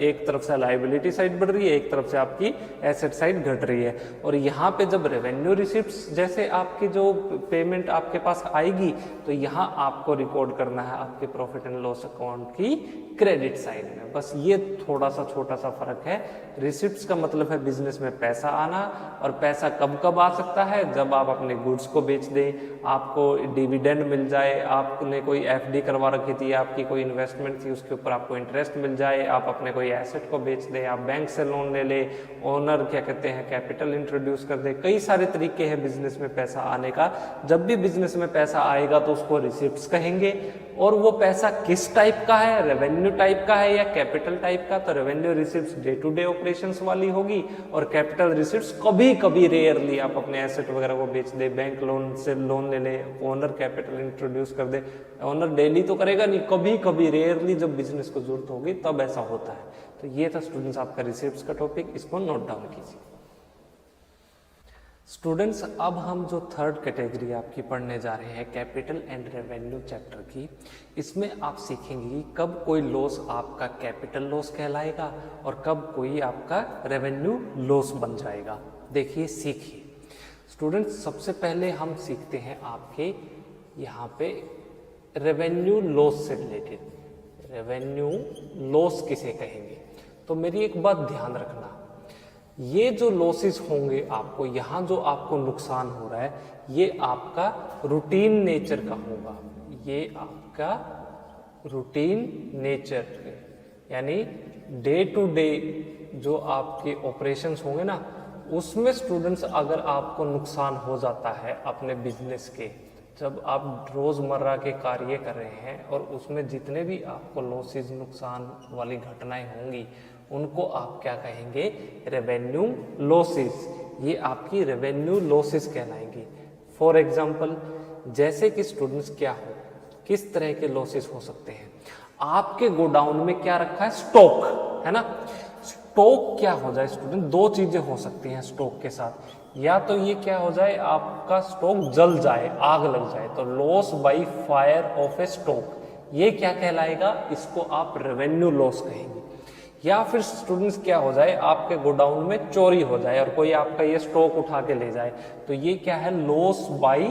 एक तरफ से लाइबिलिटी साइड बढ़ रही है, एक तरफ से आपकी एसेट साइड घट रही है। और यहाँ पे जब रेवेन्यू रिसिप्ट्स जैसे आपकी जो पेमेंट आपके पास आएगी, तो यहाँ आपको रिकॉर्ड करना है आपके प्रॉफिट एंड लॉस अकाउंट की क्रेडिट साइड में। बस ये थोड़ा सा छोटा सा फर्क है। रिसिप्ट्स का मतलब है बिजनेस में पैसा आना, और पैसा कब कब आ सकता है, जब आप अपने गुड्स को बेच दें, आपको डिविडेंड मिल जाए, आपने कोई एफडी करवा रखी थी, आपकी कोई इन्वेस्टमेंट थी, उसके ऊपर आपको इंटरेस्ट मिल जाए, आप अपने कोई एसेट को बेच दें, आप बैंक से लोन ले ले, ओनर क्या कहते हैं कैपिटल इंट्रोड्यूस कर दे। कई सारे तरीके हैं बिजनेस में पैसा आने का। जब भी बिजनेस में पैसा आएगा तो उसको रिसिप्ट्स कहेंगे। और वो पैसा किस टाइप का है, रेवेन्यू टाइप का है या कैपिटल टाइप का? तो revenue receipts day to day operations वाली होगी, और कैपिटल रिसिप्ट्स कभी कभी रेयरली आप अपने एसेट वगैरह को बेच दे, बैंक लोन से लोन ले ले, ओनर कैपिटल इंट्रोड्यूस कर दे। ओनर डेली तो करेगा नहीं, कभी कभी रेयरली जब बिजनेस को जरूरत होगी तब ऐसा होता है। तो ये था स्टूडेंट्स आपका रिसिप्ट्स का टॉपिक, इसको नोट डाउन कीजिए। स्टूडेंट्स, अब हम जो थर्ड कैटेगरी आपकी पढ़ने जा रहे हैं, कैपिटल एंड रेवेन्यू चैप्टर की, इसमें आप सीखेंगे कि कब कोई लॉस आपका कैपिटल लॉस कहलाएगा और कब कोई आपका रेवेन्यू लॉस बन जाएगा। देखिए, सीखिए स्टूडेंट्स। सबसे पहले हम सीखते हैं आपके यहाँ पे रेवेन्यू लॉस से रिलेटेड। रेवेन्यू लॉस किसे कहेंगे? तो मेरी एक बात ध्यान रखना, ये जो लॉसेस होंगे आपको, यहाँ जो आपको नुकसान हो रहा है, ये आपका रूटीन नेचर का होगा। ये आपका रूटीन नेचर, यानी डे टू डे जो आपके ऑपरेशंस होंगे ना, उसमें स्टूडेंट्स अगर आपको नुकसान हो जाता है अपने बिजनेस के, जब आप रोज़मर्रा के कार्य कर रहे हैं और उसमें जितने भी आपको लॉसेस, नुकसान वाली घटनाएं होंगी, उनको आप क्या कहेंगे? Revenue losses. ये आपकी रेवेन्यू लॉसेस कहलाएंगी। फॉर एग्जांपल, जैसे कि स्टूडेंट्स क्या हो, किस तरह के लॉसेस हो सकते हैं? आपके गोडाउन में क्या रखा है? स्टॉक है ना। स्टॉक क्या हो जाए स्टूडेंट? दो चीजें हो सकती हैं स्टॉक के साथ। या तो ये क्या हो जाए, आपका स्टॉक जल जाए, आग लग जाए, तो loss by fire of A stock, ये क्या कहलाएगा? इसको आप रेवेन्यू लॉस कहेंगे। या फिर स्टूडेंट्स क्या हो जाए, आपके गोडाउन में चोरी हो जाए और कोई आपका ये स्टॉक उठा के ले जाए, तो ये क्या है? Loss by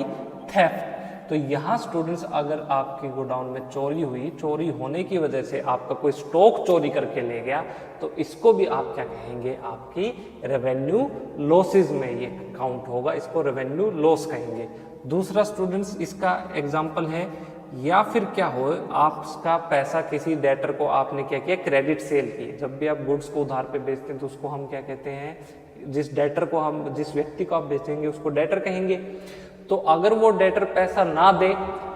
theft. तो यहाँ स्टूडेंट्स, अगर आपके गोडाउन में चोरी हुई, चोरी होने की वजह से आपका कोई स्टॉक चोरी करके ले गया, तो इसको भी आप क्या कहेंगे? आपकी रेवेन्यू लॉसेस में ये काउंट होगा, इसको रेवेन्यू लॉस कहेंगे। दूसरा स्टूडेंट्स, इसका एग्जाम्पल है, या फिर क्या हो, आपका पैसा किसी डेटर को आपने क्या किया? क्रेडिट सेल की। जब भी आप गुड्स को उधार पे बेचते हैं तो उसको हम क्या कहते हैं? जिस डेटर को हम, जिस व्यक्ति को आप बेचेंगे उसको डेटर कहेंगे। तो अगर वो डेटर पैसा ना दे,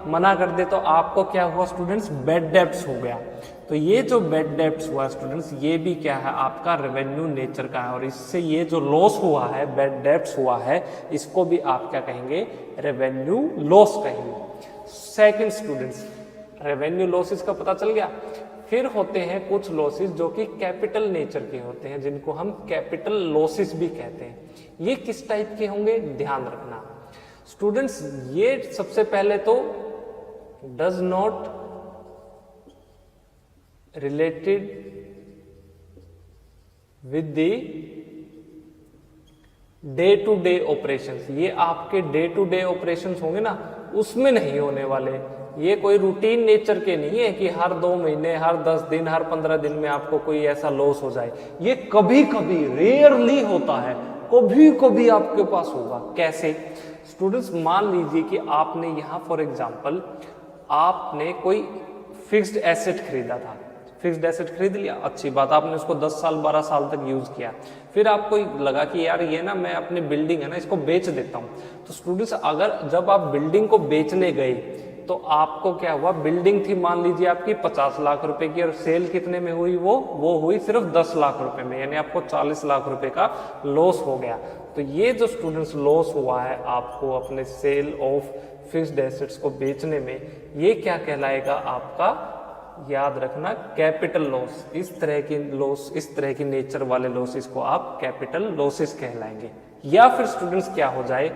मना कर दे, तो आपको क्या हुआ स्टूडेंट्स? बैड डेब्ट्स हो गया। तो ये जो बैड डेब्ट्स हुआ स्टूडेंट्स, ये भी क्या है? आपका रेवेन्यू नेचर का है, और इससे ये जो लॉस हुआ है, बैड डेब्ट्स हुआ है, इसको भी आप क्या कहेंगे? रेवेन्यू लॉस कहेंगे। सेकंड स्टूडेंट्स, रेवेन्यू लॉसेस का पता चल गया। फिर होते हैं कुछ लॉसेस जो कि कैपिटल नेचर के होते हैं, जिनको हम कैपिटल लॉसेस भी कहते हैं। ये किस टाइप के होंगे, ध्यान रखना स्टूडेंट्स। ये सबसे पहले तो does not related with the day to day operations, ये आपके डे टू डे ऑपरेशंस होंगे ना, उसमें नहीं होने वाले। ये कोई रूटीन नेचर के नहीं है कि हर 2 महीने, हर 10 दिन, हर 15 दिन में आपको कोई ऐसा लॉस हो जाए। ये कभी कभी रेयरली होता है, कभी कभी आपके पास होगा। कैसे स्टूडेंट्स, मान लीजिए कि आपने यहां फॉर एग्जांपल आपने कोई फिक्स्ड एसेट खरीदा था, फिक्स्ड एसेट खरीद लिया, अच्छी बात, आपने उसको 10 साल 12 साल तक यूज किया। फिर आपको लगा कि यार ये ना मैं अपनी बिल्डिंग है ना इसको बेच देता हूं। तो स्टूडेंट्स, अगर जब आप बिल्डिंग को बेचने गए तो आपको क्या हुआ, बिल्डिंग थी मान लीजिए आपकी 50 लाख रुपए की और सेल कितने में हुई, वो हुई सिर्फ 10 लाख रुपए में, यानी आपको 40 लाख रुपए का लॉस हो गया। तो ये जो स्टूडेंट्स लॉस हुआ है आपको अपने सेल ऑफ फिक्स्ड एसेट्स को बेचने में, ये क्या कहलाएगा आपका, याद रखना, कैपिटल लॉस। इस तरह की लॉस, इस तरह की नेचर वाले लॉसेस को आप कैपिटल लॉसेस कहलाएंगे। या फिर स्टूडेंट्स क्या हो जाए,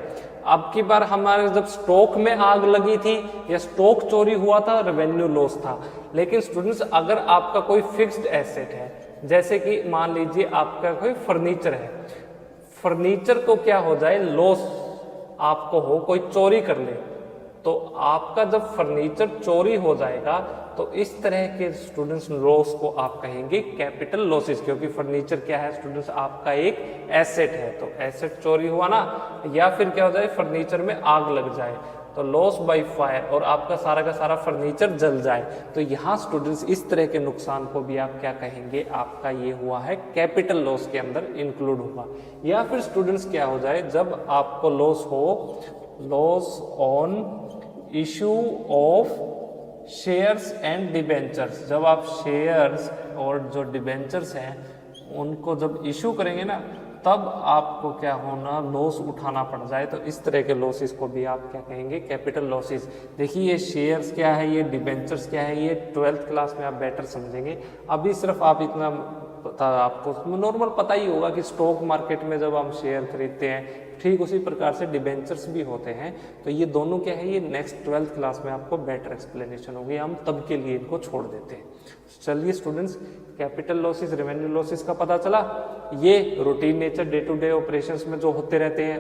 अब की बार हमारे जब स्टॉक में आग लगी थी या स्टॉक चोरी हुआ था, रेवेन्यू लॉस था। लेकिन स्टूडेंट्स, अगर आपका कोई फिक्स्ड एसेट है, जैसे कि मान लीजिए आपका कोई फर्नीचर है, फर्नीचर को क्या हो जाए, लॉस आपको हो, कोई चोरी कर ले, तो आपका जब फर्नीचर चोरी हो जाएगा तो इस तरह के स्टूडेंट्स लॉस को आप कहेंगे कैपिटल लॉसेस, क्योंकि फर्नीचर क्या है स्टूडेंट्स, आपका एक एसेट है। तो एसेट चोरी हुआ ना, या फिर क्या हो जाए, फर्नीचर में आग लग जाए, तो लॉस बाय फायर, और आपका सारा का सारा फर्नीचर जल जाए, तो यहाँ स्टूडेंट्स इस तरह के नुकसान को भी आप क्या कहेंगे, आपका ये हुआ है कैपिटल लॉस के अंदर इंक्लूड हुआ। या फिर स्टूडेंट्स क्या हो जाए, जब आपको लॉस हो, loss on issue of shares and debentures, जब आप शेयर्स और जो डिबेंचर्स हैं उनको जब इशू करेंगे ना, तब आपको क्या होना, लॉस उठाना पड़ जाए, तो इस तरह के लॉसेस को भी आप क्या कहेंगे, कैपिटल लॉसेस। देखिए ये शेयर्स क्या है, ये डिबेंचर्स क्या है, ये 12th क्लास में आप बेटर समझेंगे। अभी सिर्फ आप इतना पता, आपको नॉर्मल पता ही होगा कि स्टॉक मार्केट में जब हम शेयर खरीदते हैं, ठीक उसी प्रकार से डिबेंचर्स भी होते हैं। तो ये दोनों क्या है, ये नेक्स्ट 12th क्लास में आपको बेटर एक्सप्लेनेशन होगी, हम तब के लिए इनको छोड़ देते हैं। चलिए students, capital losses, revenue losses का पता चला। ये routine nature day to day operations में जो होते रहते हैं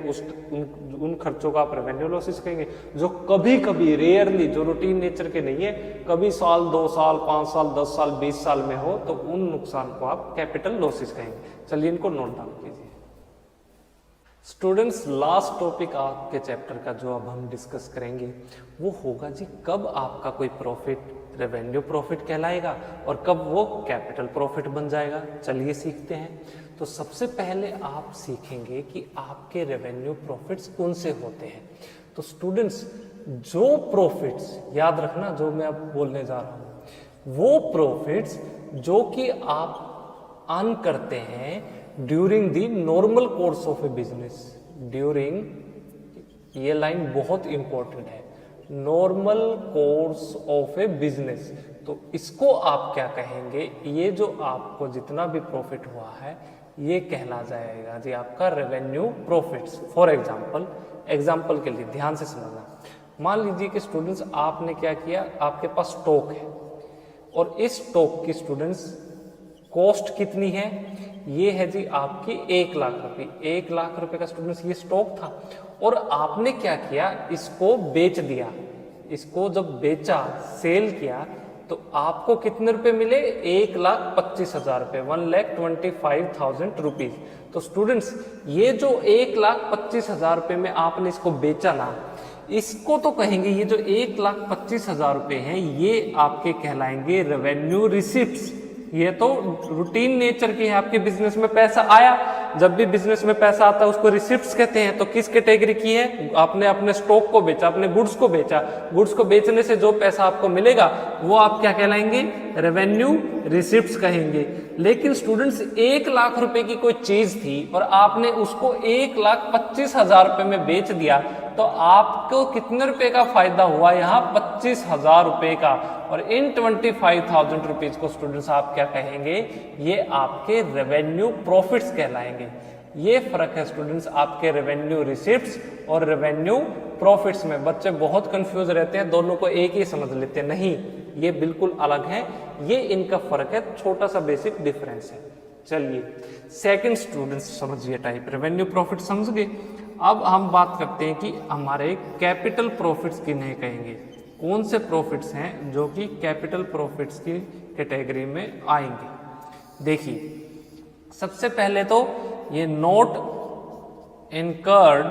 उन खर्चों का आप रेवेन्यू लॉसेस कहेंगे। जो कभी कभी रेयरली, जो रूटीन नेचर के नहीं है, कभी साल 2 साल 5 साल 10 साल 20 साल में हो, तो उन नुकसान को आप कैपिटल लॉसेस कहेंगे। चलिए इनको नोट डाउन कीजिए स्टूडेंट्स। लास्ट टॉपिक आपके चैप्टर का जो अब हम डिस्कस करेंगे वो होगा जी, कब आपका कोई प्रॉफिट रेवेन्यू प्रॉफिट कहलाएगा और कब वो कैपिटल प्रॉफिट बन जाएगा। चलिए सीखते हैं। तो सबसे पहले आप सीखेंगे कि आपके रेवेन्यू प्रॉफिट्स कौन से होते हैं। तो स्टूडेंट्स, जो प्रॉफिट्स, याद रखना जो मैं अब बोलने जा रहा हूं, वो प्रॉफिट्स जो कि आप अर्न करते हैं during the normal course of A business, during, ये लाइन बहुत इंपॉर्टेंट है, normal course of A business. तो इसको आप क्या कहेंगे, ये जो आपको जितना भी प्रॉफिट हुआ है ये कहला जाएगा जी आपका रेवेन्यू प्रॉफिट्स। फॉर एग्जाम्पल के लिए ध्यान से समझना। मान लीजिए कि स्टूडेंट्स आपने क्या किया, आपके पास स्टॉक है और इस स्टॉक की स्टूडेंट्स कॉस्ट कितनी है, ये है जी आपकी 1 लाख रुपए। 1 लाख रुपए का स्टूडेंट्स ये स्टॉक था और आपने क्या किया, इसको बेच दिया। इसको जब बेचा, सेल किया, तो आपको कितने रुपए मिले, 1,25,000 रुपए, 1,25,000 रुपीज। तो स्टूडेंट्स ये जो 1,25,000 रुपए में आपने इसको बेचा ना, इसको तो कहेंगे, ये जो 1,25,000 रुपए हैं ये आपके कहलाएंगे रेवेन्यू रिसिप्ट्स। ये तो रूटीन नेचर की है, आपके बिजनेस में पैसा आया, जब भी बिजनेस में पैसा आता है उसको रिसिप्ट्स कहते हैं। तो किस कैटेगरी की है, आपने अपने स्टॉक को बेचा, अपने गुड्स को बेचा, गुड्स को बेचने से जो पैसा आपको मिलेगा वो आप क्या कहलाएंगे, रेवेन्यू रिसिप्ट्स कहेंगे। लेकिन स्टूडेंट्स 1,00,000 की कोई चीज थी और आपने उसको 1,25,000 रुपए में बेच दिया, तो आपको कितने रुपए का फायदा हुआ यहाँ? 25,000 रुपए का। और इन 25,000 रुपीज को स्टूडेंट्स आप क्या कहेंगे? ये आपके रेवेन्यू प्रॉफिट्स कहलाएंगे। ये फर्क है स्टूडेंट्स आपके रेवेन्यू रिसिप्ट्स और रेवेन्यू प्रॉफिट्स में। बच्चे बहुत कंफ्यूज रहते हैं, दोनों को एक ही समझ लेते हैं। नहीं, ये बिल्कुल अलग है, ये इनका फर्क है, छोटा सा बेसिक डिफरेंस है। चलिए सेकंड स्टूडेंट्स समझिए टाइप, रेवेन्यू प्रॉफिट समझ गए। अब हम बात करते हैं कि हमारे कैपिटल प्रॉफिट्स किन्हें कहेंगे, कौन से प्रॉफिट्स हैं जो कि कैपिटल प्रॉफिट्स की कैटेगरी में आएंगे। देखिए सबसे पहले तो ये नोट इनकर्ड,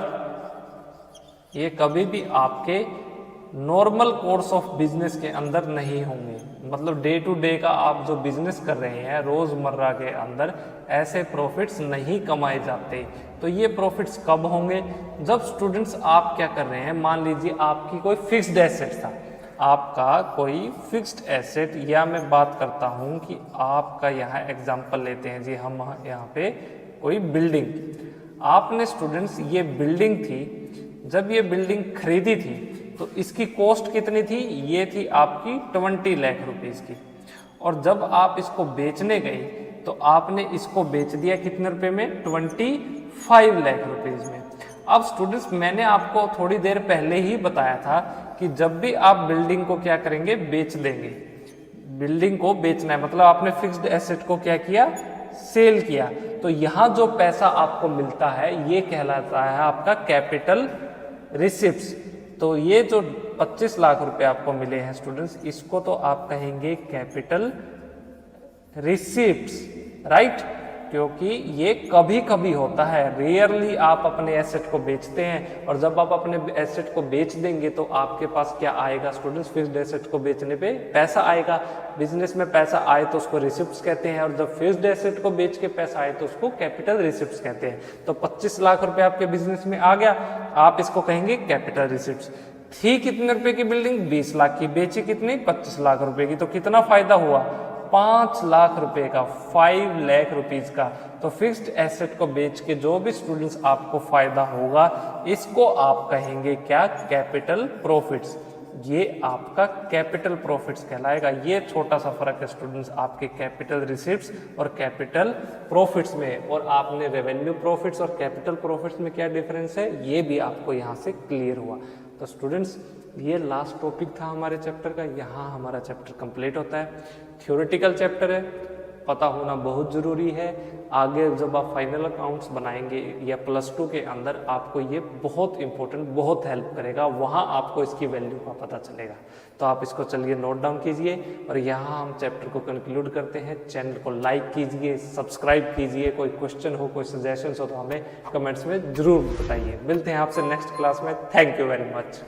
ये कभी भी आपके नॉर्मल कोर्स ऑफ बिजनेस के अंदर नहीं होंगे। मतलब डे टू डे का आप जो बिजनेस कर रहे हैं रोजमर्रा के अंदर ऐसे प्रॉफिट्स नहीं कमाए जाते। तो ये प्रॉफिट्स कब होंगे? जब स्टूडेंट्स आप क्या कर रहे हैं, मान लीजिए आपकी कोई फिक्स्ड एसेट था, आपका कोई फिक्स्ड एसेट, या मैं बात करता हूं कि आपका यहाँ एग्जांपल लेते हैं जी, हम यहाँ पे कोई बिल्डिंग, आपने स्टूडेंट्स ये बिल्डिंग थी, जब ये बिल्डिंग खरीदी थी तो इसकी कॉस्ट कितनी थी? ये थी आपकी 20 लाख रुपीस की। और जब आप इसको बेचने गए तो आपने इसको बेच दिया कितने रुपए में? 25 लाख रुपीस में। अब स्टूडेंट्स मैंने आपको थोड़ी देर पहले ही बताया था कि जब भी आप बिल्डिंग को क्या करेंगे? बेच देंगे। बिल्डिंग को बेचना है मतलब आपने फिक्स्ड एसेट को क्या किया? सेल किया। तो यहाँ जो पैसा आपको मिलता है ये कहलाता है आपका कैपिटल रिसिप्ट्स। तो ये जो 25 लाख रुपए आपको मिले हैं स्टूडेंट्स, इसको तो आप कहेंगे कैपिटल रिसिप्ट्स, राइट? क्योंकि ये कभी कभी होता है, रेयरली आप अपने एसेट को बेचते हैं। और जब आप अपने एसेट को बेच देंगे तो आपके पास क्या आएगा स्टूडेंट्स? फिक्स्ड एसेट को बेचने पे पैसा आएगा। बिजनेस में पैसा आए तो उसको रिसिप्ट्स कहते हैं, और जब फिक्स्ड एसेट को बेच के पैसा आए तो उसको कैपिटल रिसिप्ट्स कहते हैं। तो 25 लाख रुपए आपके बिजनेस में आ गया, आप इसको कहेंगे कैपिटल रिसिप्ट्स। थी कितने रुपए की बिल्डिंग? 20 लाख की, बेची कितनी? 25 लाख रुपए की। तो कितना फायदा हुआ? 5 लाख रुपए का, 5 लाख रुपीज का। तो फिक्स्ड एसेट को बेच के जो भी स्टूडेंट्स आपको फायदा होगा इसको आप कहेंगे क्या? Capital profits. ये आपका कैपिटल प्रॉफिट्स कहलाएगा। ये छोटा सा फर्क है स्टूडेंट्स आपके कैपिटल रिसिप्ट्स और कैपिटल प्रॉफिट्स में। और आपने रेवेन्यू प्रॉफिट्स और कैपिटल प्रॉफिट्स में क्या डिफरेंस है ये भी आपको यहाँ से क्लियर हुआ। तो स्टूडेंट्स ये लास्ट टॉपिक था हमारे चैप्टर का, यहाँ हमारा चैप्टर कंप्लीट होता है। थ्योरेटिकल चैप्टर है, पता होना बहुत ज़रूरी है। आगे जब आप फाइनल अकाउंट्स बनाएंगे या +2 के अंदर आपको ये बहुत इंपॉर्टेंट, बहुत हेल्प करेगा, वहाँ आपको इसकी वैल्यू का पता चलेगा। तो आप इसको चलिए नोट डाउन कीजिए। और यहाँ हम चैप्टर को कंक्लूड करते हैं। चैनल को लाइक कीजिए, सब्सक्राइब कीजिए। कोई क्वेश्चन हो, कोई सजेशन हो तो हमें कमेंट्स में ज़रूर बताइए। मिलते हैं आपसे नेक्स्ट क्लास में। Thank you very much.